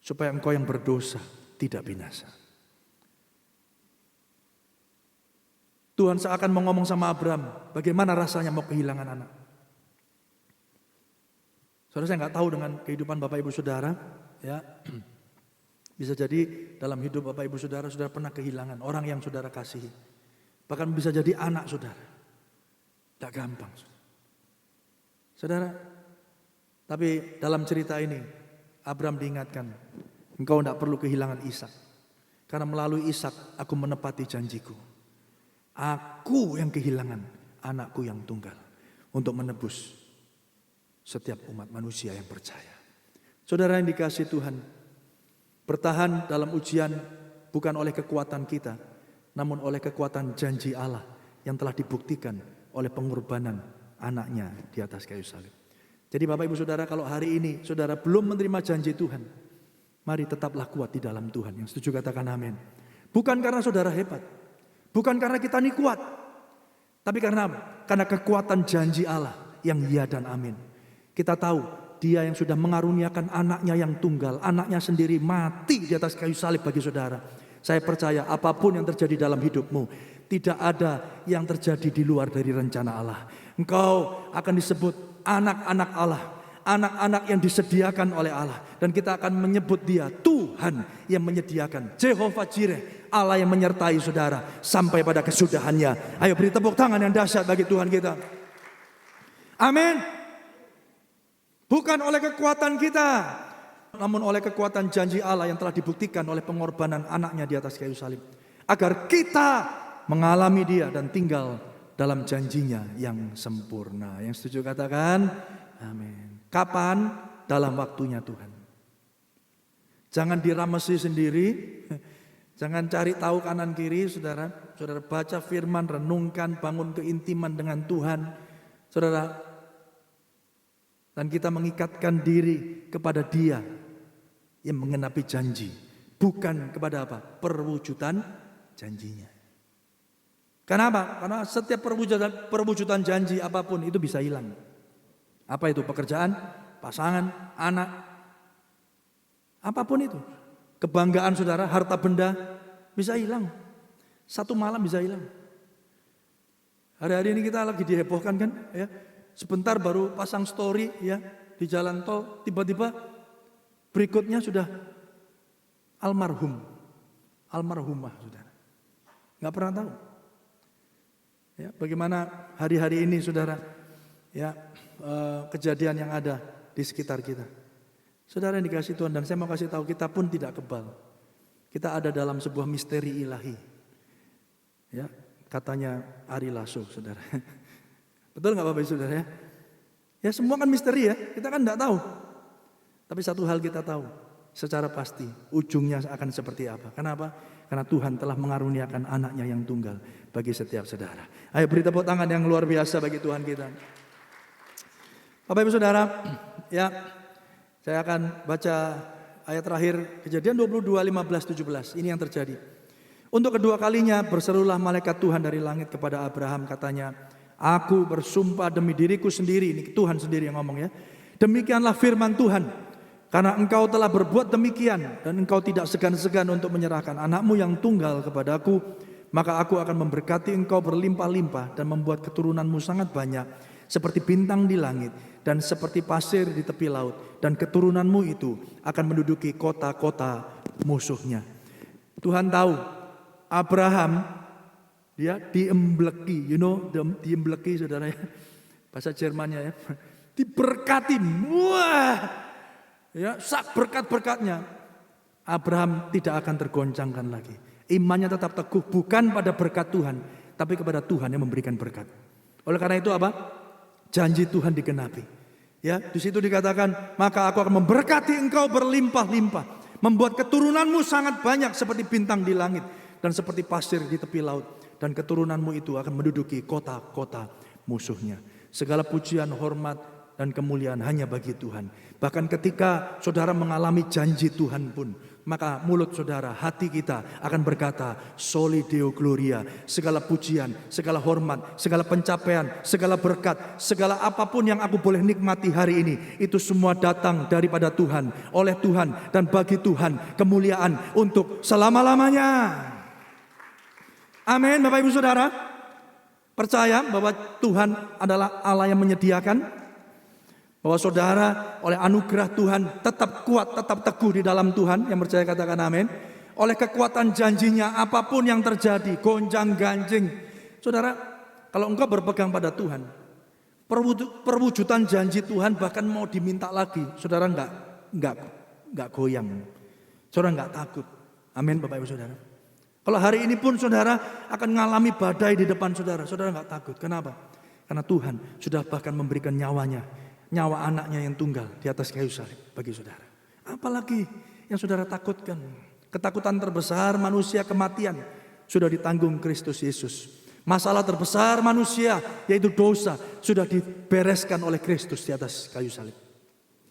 supaya engkau yang berdosa tidak binasa. Tuhan seakan mau ngomong sama Abraham, bagaimana rasanya mau kehilangan anak. Saudara, saya nggak tahu dengan kehidupan Bapak Ibu Saudara, ya. Bisa jadi dalam hidup Bapak Ibu Saudara, saudara pernah kehilangan orang yang saudara kasihi. Bahkan bisa jadi anak saudara. Tidak gampang. Saudara, tapi dalam cerita ini Abraham diingatkan, engkau tidak perlu kehilangan Ishak, karena melalui Ishak aku menepati janjiku. Aku yang kehilangan anakku yang tunggal untuk menebus setiap umat manusia yang percaya. Saudara yang dikasihi Tuhan, bertahan dalam ujian bukan oleh kekuatan kita, namun oleh kekuatan janji Allah yang telah dibuktikan oleh pengorbanan anaknya di atas kayu salib. Jadi Bapak Ibu Saudara, kalau hari ini saudara belum menerima janji Tuhan, mari tetaplah kuat di dalam Tuhan. Yang setuju katakan amin. Bukan karena saudara hebat, bukan karena kita ini kuat, tapi karena kekuatan janji Allah yang ya dan amin. Kita tahu Dia yang sudah mengaruniakan anaknya yang tunggal, anaknya sendiri mati di atas kayu salib bagi saudara. Saya percaya apapun yang terjadi dalam hidupmu, tidak ada yang terjadi di luar dari rencana Allah. Engkau akan disebut anak-anak Allah, anak-anak yang disediakan oleh Allah. Dan kita akan menyebut Dia Tuhan yang menyediakan, Jehovah Jireh, Allah yang menyertai saudara sampai pada kesudahannya. Ayo beri tepuk tangan yang dahsyat bagi Tuhan kita. Amin. Bukan oleh kekuatan kita, namun oleh kekuatan janji Allah yang telah dibuktikan oleh pengorbanan anaknya di atas kayu salib. Agar kita mengalami Dia dan tinggal dalam janjinya yang sempurna. Yang setuju katakan amin. Kapan? Dalam waktunya Tuhan. Jangan diramesi sendiri, jangan cari tahu kanan kiri. Saudara baca firman, renungkan, bangun keintiman dengan Tuhan. Saudara, dan kita mengikatkan diri kepada Dia yang mengenapi janji, bukan kepada apa? Perwujudan janjinya. Kenapa? Karena setiap perwujudan janji apapun itu bisa hilang. Apa itu? Pekerjaan, pasangan, anak, apapun itu. Kebanggaan saudara, harta benda bisa hilang. Satu malam bisa hilang. Hari-hari ini kita lagi dihebohkan kan, ya. Sebentar baru pasang story ya di jalan tol, tiba-tiba berikutnya sudah almarhumah saudara. Nggak pernah tahu. Ya, bagaimana hari-hari ini saudara, ya kejadian yang ada di sekitar kita. Saudara yang dikasih Tuhan, dan saya mau kasih tahu kita pun tidak kebal. Kita ada dalam sebuah misteri ilahi. Ya, katanya Ari Lasso saudara. Betul nggak Bapak Ibu Saudara ya? Ya semua kan misteri ya, kita kan nggak tahu. Tapi satu hal kita tahu, secara pasti ujungnya akan seperti apa. Kenapa? Karena Tuhan telah mengaruniakan anaknya yang tunggal bagi setiap saudara. Ayo beri tepuk tangan yang luar biasa bagi Tuhan kita. Bapak Ibu Saudara, ya saya akan baca ayat terakhir Kejadian 22, 15, 17. Ini yang terjadi. Untuk kedua kalinya berserulah malaikat Tuhan dari langit kepada Abraham, katanya, aku bersumpah demi diriku sendiri, ini Tuhan sendiri yang ngomong ya. Demikianlah firman Tuhan, karena engkau telah berbuat demikian dan engkau tidak segan-segan untuk menyerahkan anakmu yang tunggal kepadaku, maka aku akan memberkati engkau berlimpah-limpah dan membuat keturunanmu sangat banyak, seperti bintang di langit dan seperti pasir di tepi laut, dan keturunanmu itu akan menduduki kota-kota musuhnya. Tuhan tahu Abraham dia diembleki, diembleki saudara ya, bahasa Jermannya ya, diberkati, wah ya, sak berkat-berkatnya. Abraham tidak akan tergoncangkan lagi. Imannya tetap teguh, bukan pada berkat Tuhan, tapi kepada Tuhan yang memberikan berkat. Oleh karena itu apa? Janji Tuhan digenapi. Ya, di situ dikatakan, maka aku akan memberkati engkau berlimpah-limpah, membuat keturunanmu sangat banyak seperti bintang di langit dan seperti pasir di tepi laut, dan keturunanmu itu akan menduduki kota-kota musuhnya. Segala pujian, hormat, dan kemuliaan hanya bagi Tuhan. Bahkan ketika saudara mengalami janji Tuhan pun, maka mulut saudara, hati kita akan berkata, Soli Deo Gloria. Segala pujian, segala hormat, segala pencapaian, segala berkat, segala apapun yang aku boleh nikmati hari ini, itu semua datang daripada Tuhan, oleh Tuhan, dan bagi Tuhan kemuliaan untuk selama-lamanya. Amin, Bapak Ibu Saudara. Percaya bahwa Tuhan adalah Allah yang menyediakan, bahwa saudara oleh anugerah Tuhan tetap kuat, tetap teguh di dalam Tuhan. Yang percaya katakan amin. Oleh kekuatan janjinya, apapun yang terjadi, gonjang ganjing, saudara, kalau engkau berpegang pada Tuhan, perwujudan janji Tuhan bahkan mau diminta lagi, saudara enggak goyang, saudara enggak takut. Amin, Bapak Ibu Saudara. Kalau hari ini pun saudara akan mengalami badai di depan saudara, saudara enggak takut. Kenapa? Karena Tuhan sudah bahkan memberikan nyawanya, nyawa anaknya yang tunggal di atas kayu salib bagi saudara. Apalagi yang saudara takutkan? Ketakutan terbesar manusia, kematian, sudah ditanggung Kristus Yesus. Masalah terbesar manusia, yaitu dosa, sudah dibereskan oleh Kristus di atas kayu salib.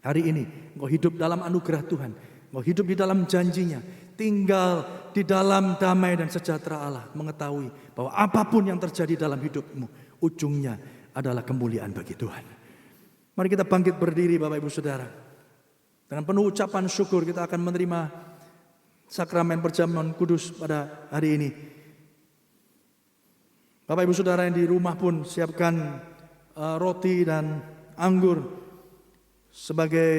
Hari ini engkau hidup dalam anugerah Tuhan, engkau hidup di dalam janjinya, tinggal di dalam damai dan sejahtera Allah, mengetahui bahwa apapun yang terjadi dalam hidupmu, ujungnya adalah kemuliaan bagi Tuhan. Mari kita bangkit berdiri Bapak Ibu Saudara. Dengan penuh ucapan syukur kita akan menerima sakramen perjamuan kudus pada hari ini. Bapak Ibu Saudara yang di rumah pun siapkan roti dan anggur sebagai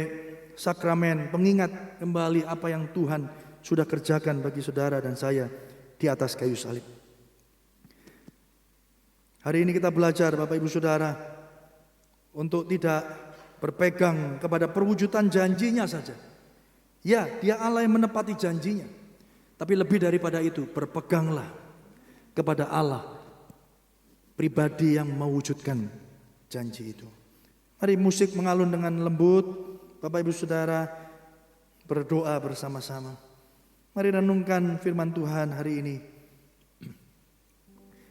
sakramen pengingat kembali apa yang Tuhan sudah kerjakan bagi saudara dan saya di atas kayu salib. Hari ini kita belajar Bapak Ibu Saudara untuk tidak berpegang kepada perwujudan janjinya saja. Ya, dia Allah yang menepati janjinya. Tapi lebih daripada itu, berpeganglah kepada Allah pribadi yang mewujudkan janji itu. Mari musik mengalun dengan lembut. Bapak Ibu Saudara berdoa bersama-sama. Mari renungkan firman Tuhan hari ini.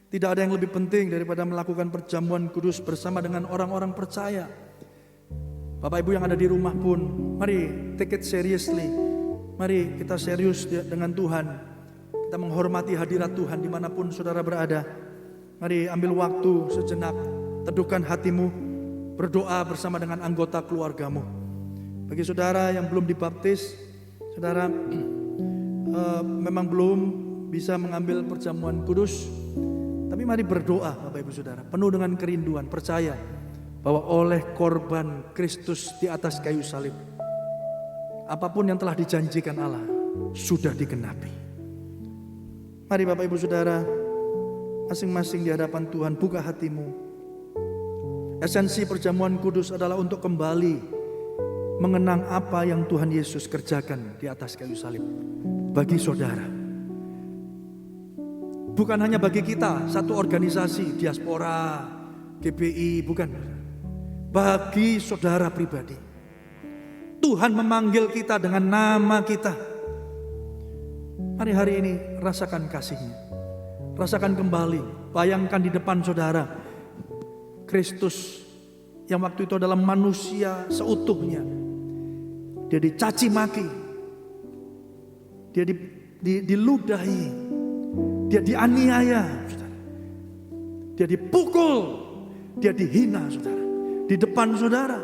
Tidak ada yang lebih penting daripada melakukan perjamuan kudus bersama dengan orang-orang percaya. Bapak Ibu yang ada di rumah pun, mari take it seriously. Mari kita serius dengan Tuhan. Kita menghormati hadirat Tuhan dimanapun saudara berada. Mari ambil waktu sejenak, teduhkan hatimu, berdoa bersama dengan anggota keluargamu. Bagi saudara yang belum dibaptis, saudara memang belum bisa mengambil perjamuan kudus, tapi mari berdoa Bapak Ibu Saudara, penuh dengan kerinduan, percaya bahwa oleh korban Kristus di atas kayu salib, apapun yang telah dijanjikan Allah sudah digenapi. Mari Bapak Ibu Saudara, masing-masing di hadapan Tuhan, buka hatimu. Esensi perjamuan kudus adalah untuk kembali mengenang apa yang Tuhan Yesus kerjakan di atas kayu salib bagi saudara. Bukan hanya bagi kita, satu organisasi, diaspora, GBI, bukan. Bagi saudara pribadi. Tuhan memanggil kita dengan nama kita. Mari hari ini rasakan kasih-Nya. Rasakan kembali, bayangkan di depan saudara Kristus yang waktu itu adalah manusia seutuhnya. Dia dicaci maki, dia diludahi, dia dianiaya, saudara. Dia dipukul, dia dihina, saudara, di depan saudara.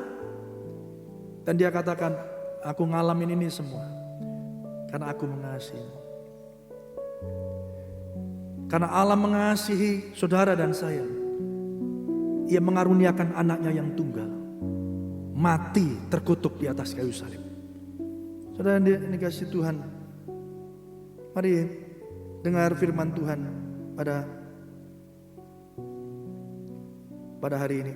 Dan dia katakan, aku ngalamin ini semua karena aku mengasihi. Karena Allah mengasihi saudara dan saya, Ia mengaruniakan anaknya yang tunggal, mati terkutuk di atas kayu salib. Saudara yang dikasihi Tuhan, mari dengar firman Tuhan pada hari ini.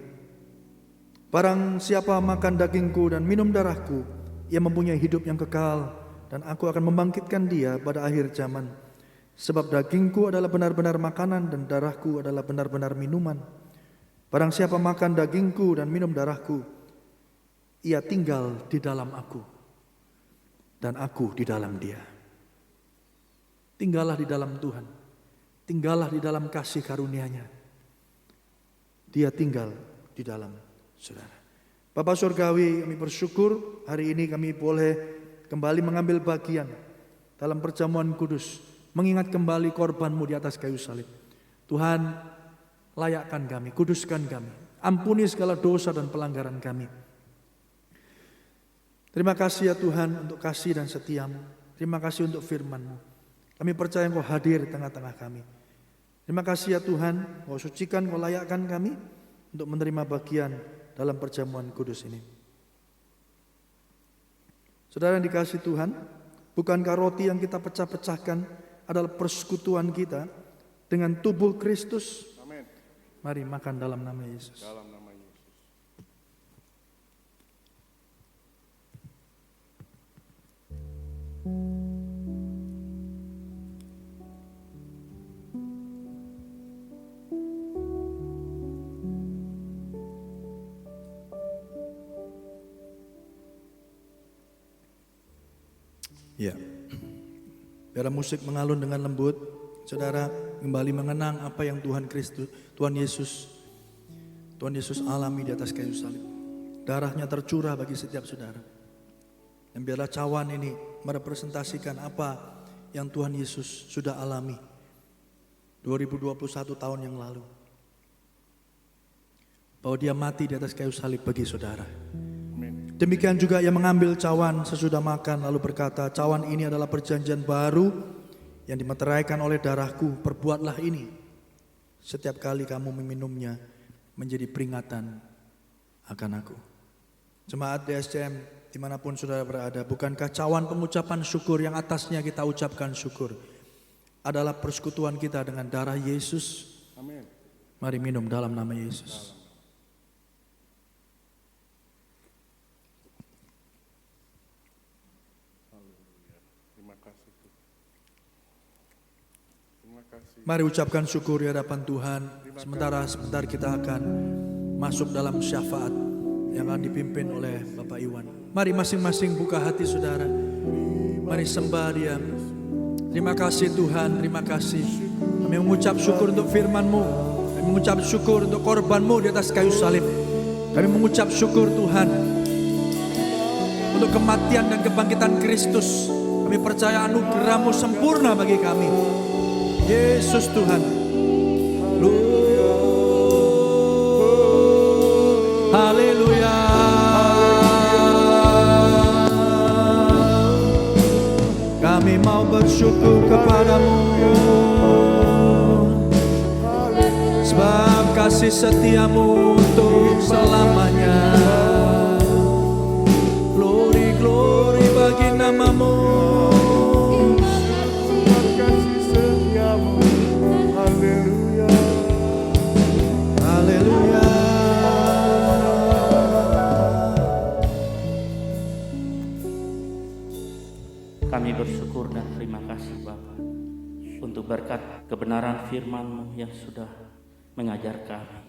Barang siapa makan dagingku dan minum darahku, ia mempunyai hidup yang kekal, dan aku akan membangkitkan dia pada akhir zaman. Sebab dagingku adalah benar-benar makanan dan darahku adalah benar-benar minuman. Barang siapa makan dagingku dan minum darahku, ia tinggal di dalam aku, dan aku di dalam dia. Tinggallah di dalam Tuhan, tinggallah di dalam kasih karunia-Nya. Dia tinggal di dalam saudara. Bapa Surgawi, kami bersyukur hari ini kami boleh kembali mengambil bagian dalam perjamuan kudus, mengingat kembali korban-Mu di atas kayu salib. Tuhan, layakkan kami, kuduskan kami, ampuni segala dosa dan pelanggaran kami. Terima kasih ya Tuhan untuk kasih dan setia-Mu. Terima kasih untuk firman-Mu. Kami percaya Engkau hadir di tengah-tengah kami. Terima kasih ya Tuhan, Engkau sucikan, Engkau layakkan kami untuk menerima bagian dalam perjamuan kudus ini. Saudara yang dikasihi Tuhan, bukankah roti yang kita pecah-pecahkan adalah persekutuan kita dengan tubuh Kristus? Amin. Mari makan dalam nama Yesus. Dalam nama Yesus. Ya, biar musik mengalun dengan lembut, saudara kembali mengenang apa yang Tuhan Yesus alami di atas kayu salib. Darahnya tercurah bagi setiap saudara. Dan biarlah cawan ini merepresentasikan apa yang Tuhan Yesus sudah alami 2021 tahun yang lalu. Bahwa dia mati di atas kayu salib bagi saudara. Demikian juga ia mengambil cawan sesudah makan lalu berkata, cawan ini adalah perjanjian baru yang dimeteraikan oleh darahku. Perbuatlah ini setiap kali kamu meminumnya menjadi peringatan akan aku. Jemaat DSCM dimanapun saudara berada, bukankah cawan pengucapan syukur yang atasnya kita ucapkan syukur adalah persekutuan kita dengan darah Yesus? Amin. Mari minum dalam nama Yesus. Mari ucapkan syukur di hadapan Tuhan. Sebentar kita akan masuk dalam syafaat yang akan dipimpin oleh Bapak Iwan. Mari masing-masing buka hati saudara. Mari sembah Dia. Terima kasih Tuhan, terima kasih. Kami mengucap syukur untuk firman-Mu. Kami mengucap syukur untuk korban-Mu di atas kayu salib. Kami mengucap syukur Tuhan untuk kematian dan kebangkitan Kristus. Kami percaya anugerah-Mu sempurna bagi kami. Yesus Tuhan. Haleluya. Kami mau bersyukur kepadamu, sebab kasih setiamu untuk selamanya. Glory, glory bagi namamu. Kami bersyukur dan terima kasih Bapa untuk berkat kebenaran firman-Mu yang sudah mengajar kami,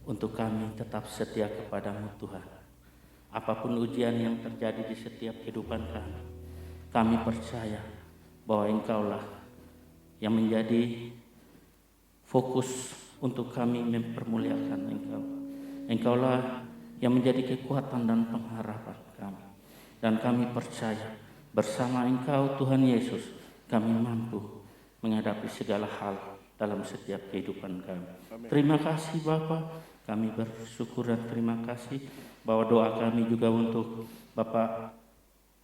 untuk kami tetap setia kepadamu Tuhan. Apapun ujian yang terjadi di setiap kehidupan kami percaya bahwa Engkaulah yang menjadi fokus untuk kami mempermuliakan Engkau. Engkaulah yang menjadi kekuatan dan pengharapan kami. Dan kami percaya bersama Engkau Tuhan Yesus, kami mampu menghadapi segala hal dalam setiap kehidupan kami. Terima kasih Bapa, kami bersyukur dan terima kasih bahwa doa kami juga untuk Bapak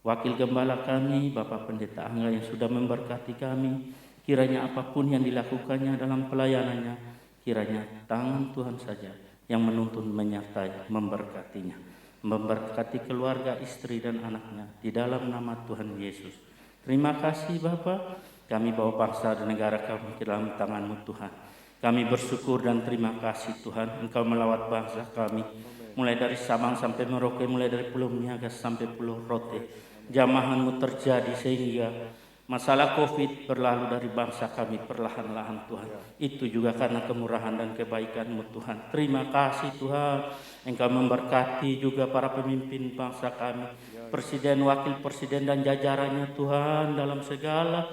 Wakil Gembala kami, Bapak Pendeta Angga yang sudah memberkati kami. Kiranya apapun yang dilakukannya dalam pelayanannya, kiranya tangan Tuhan saja yang menuntun, menyertai, memberkatinya, memberkati keluarga, istri dan anaknya di dalam nama Tuhan Yesus. Terima kasih Bapa, kami bawa bangsa dan negara kami ke dalam tangan-Mu Tuhan. Kami bersyukur dan terima kasih Tuhan, Engkau melawat bangsa kami, mulai dari Sabang sampai Merauke, mulai dari Pulau Niaga sampai Pulau Rote. Jamahan-Mu terjadi sehingga masalah COVID berlalu dari bangsa kami perlahan-lahan Tuhan. Itu juga karena kemurahan dan kebaikan-Mu Tuhan. Terima kasih Tuhan, Engkau memberkati juga para pemimpin bangsa kami, Presiden, Wakil Presiden dan jajarannya Tuhan dalam segala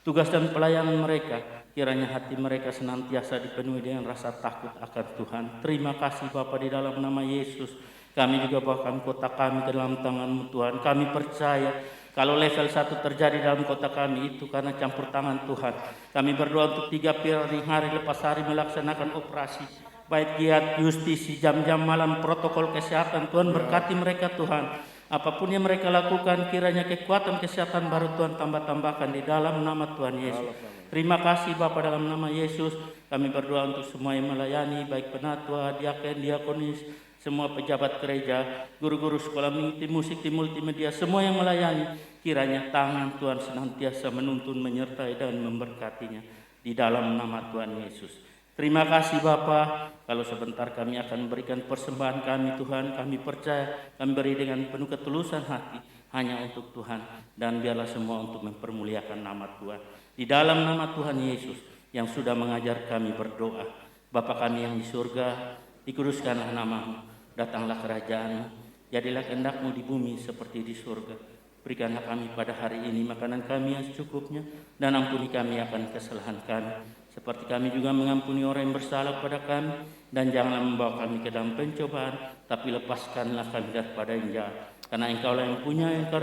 tugas dan pelayanan mereka. Kiranya hati mereka senantiasa dipenuhi dengan rasa takut akan Tuhan. Terima kasih Bapa, di dalam nama Yesus. Kami juga bawakan kota kami ke dalam tangan-Mu Tuhan. Kami percaya kalau level 1 terjadi dalam kota kami itu karena campur tangan Tuhan. Kami berdoa untuk 3 hari lepas hari melaksanakan operasi, baik giat, justisi, jam-jam malam, protokol kesehatan. Tuhan berkati mereka Tuhan. Apapun yang mereka lakukan, kiranya kekuatan kesehatan baru Tuhan tambah-tambahkan di dalam nama Tuhan Yesus. Terima kasih Bapa, dalam nama Yesus. Kami berdoa untuk semua yang melayani, baik penatua, diaken, diakonis, semua pejabat gereja, guru-guru sekolah minggu, tim musik, tim multimedia, semua yang melayani. Kiranya tangan Tuhan senantiasa menuntun, menyertai dan memberkatinya di dalam nama Tuhan Yesus. Terima kasih Bapa, kalau sebentar kami akan memberikan persembahan kami Tuhan, kami percaya kami beri dengan penuh ketulusan hati hanya untuk Tuhan, dan biarlah semua untuk mempermuliakan nama Tuhan. Di dalam nama Tuhan Yesus yang sudah mengajar kami berdoa. Bapa kami yang di surga, dikuduskanlah nama-Mu, datanglah kerajaan-Mu, jadilah kehendak-Mu di bumi seperti di surga. Berikanlah kami pada hari ini makanan kami yang secukupnya, dan ampuni kami akan kesalahan kami, seperti kami juga mengampuni orang yang bersalah kepada kami, dan janganlah membawa kami ke dalam pencobaan, tapi lepaskanlah kami daripada yang jahat. Karena Engkau-lah yang punya engkau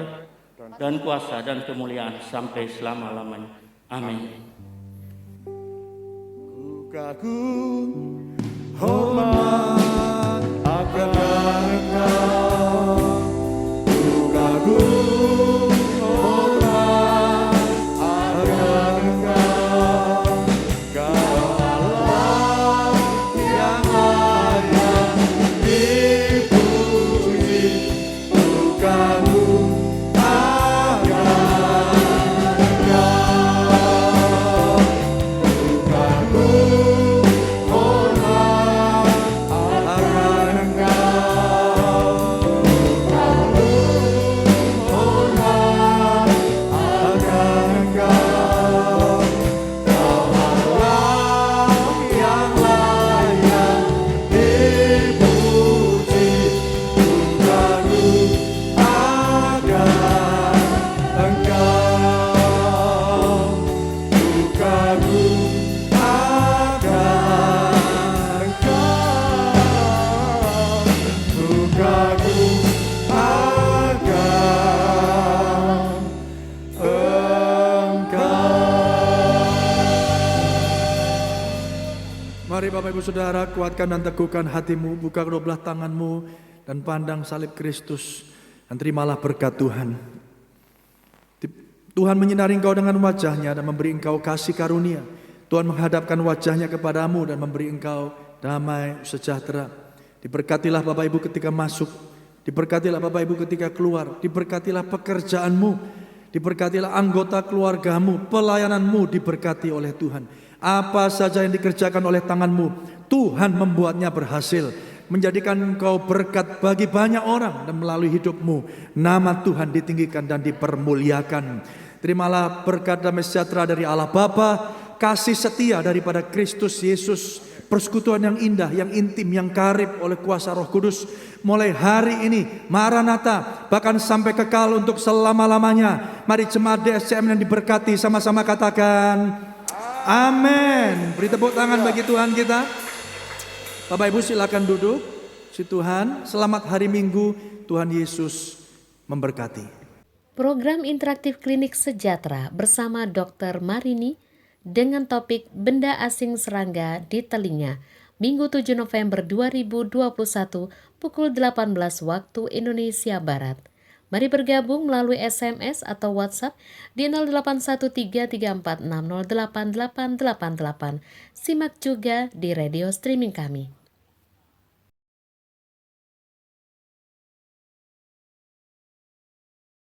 dan kuasa dan kemuliaan sampai selama-lamanya. Amin. Ku kagum hormat akan Engkau, ku kagum hormat akan Engkau, Kau Allah yang layak dipuji. Ku kagum akan Engkau, ku kagum hormat akan Engkau, hormat akan Engkau, Kau Allah yang layak dipuji. Ku kagum akan Engkau, ku kagum akan Engkau, ku kagum akan Engkau. Mari Bapak Ibu Saudara, kuatkan dan teguhkan hatimu, buka kedua belah tanganmu dan pandang salib Kristus, dan terimalah berkat Tuhan. Tuhan menyinari engkau dengan wajahnya dan memberi engkau kasih karunia. Tuhan menghadapkan wajahnya kepadamu dan memberi engkau damai sejahtera. Diberkatilah Bapak Ibu ketika masuk, diberkatilah Bapak Ibu ketika keluar, diberkatilah pekerjaanmu, diberkatilah anggota keluargamu, pelayananmu diberkati oleh Tuhan. Apa saja yang dikerjakan oleh tanganmu, Tuhan membuatnya berhasil, menjadikan engkau berkat bagi banyak orang, dan melalui hidupmu nama Tuhan ditinggikan dan dipermuliakan. Terimalah berkat damai sejahtera dari Allah Bapa, kasih setia daripada Kristus Yesus, persekutuan yang indah, yang intim, yang karib oleh kuasa Roh Kudus, mulai hari ini, Maranatha, bahkan sampai kekal untuk selama-lamanya. Mari jemaat DSCM yang diberkati sama-sama katakan amin. Beri tepuk tangan bagi Tuhan kita. Bapak Ibu silakan duduk. Si Tuhan, selamat hari Minggu. Tuhan Yesus memberkati. Program interaktif klinik sejahtera bersama Dr. Marini dengan topik benda asing serangga di telinga, Minggu 7 November 2021 pukul 18 waktu Indonesia Barat. Mari bergabung melalui SMS atau WhatsApp di 081334608888. Simak juga di radio streaming kami.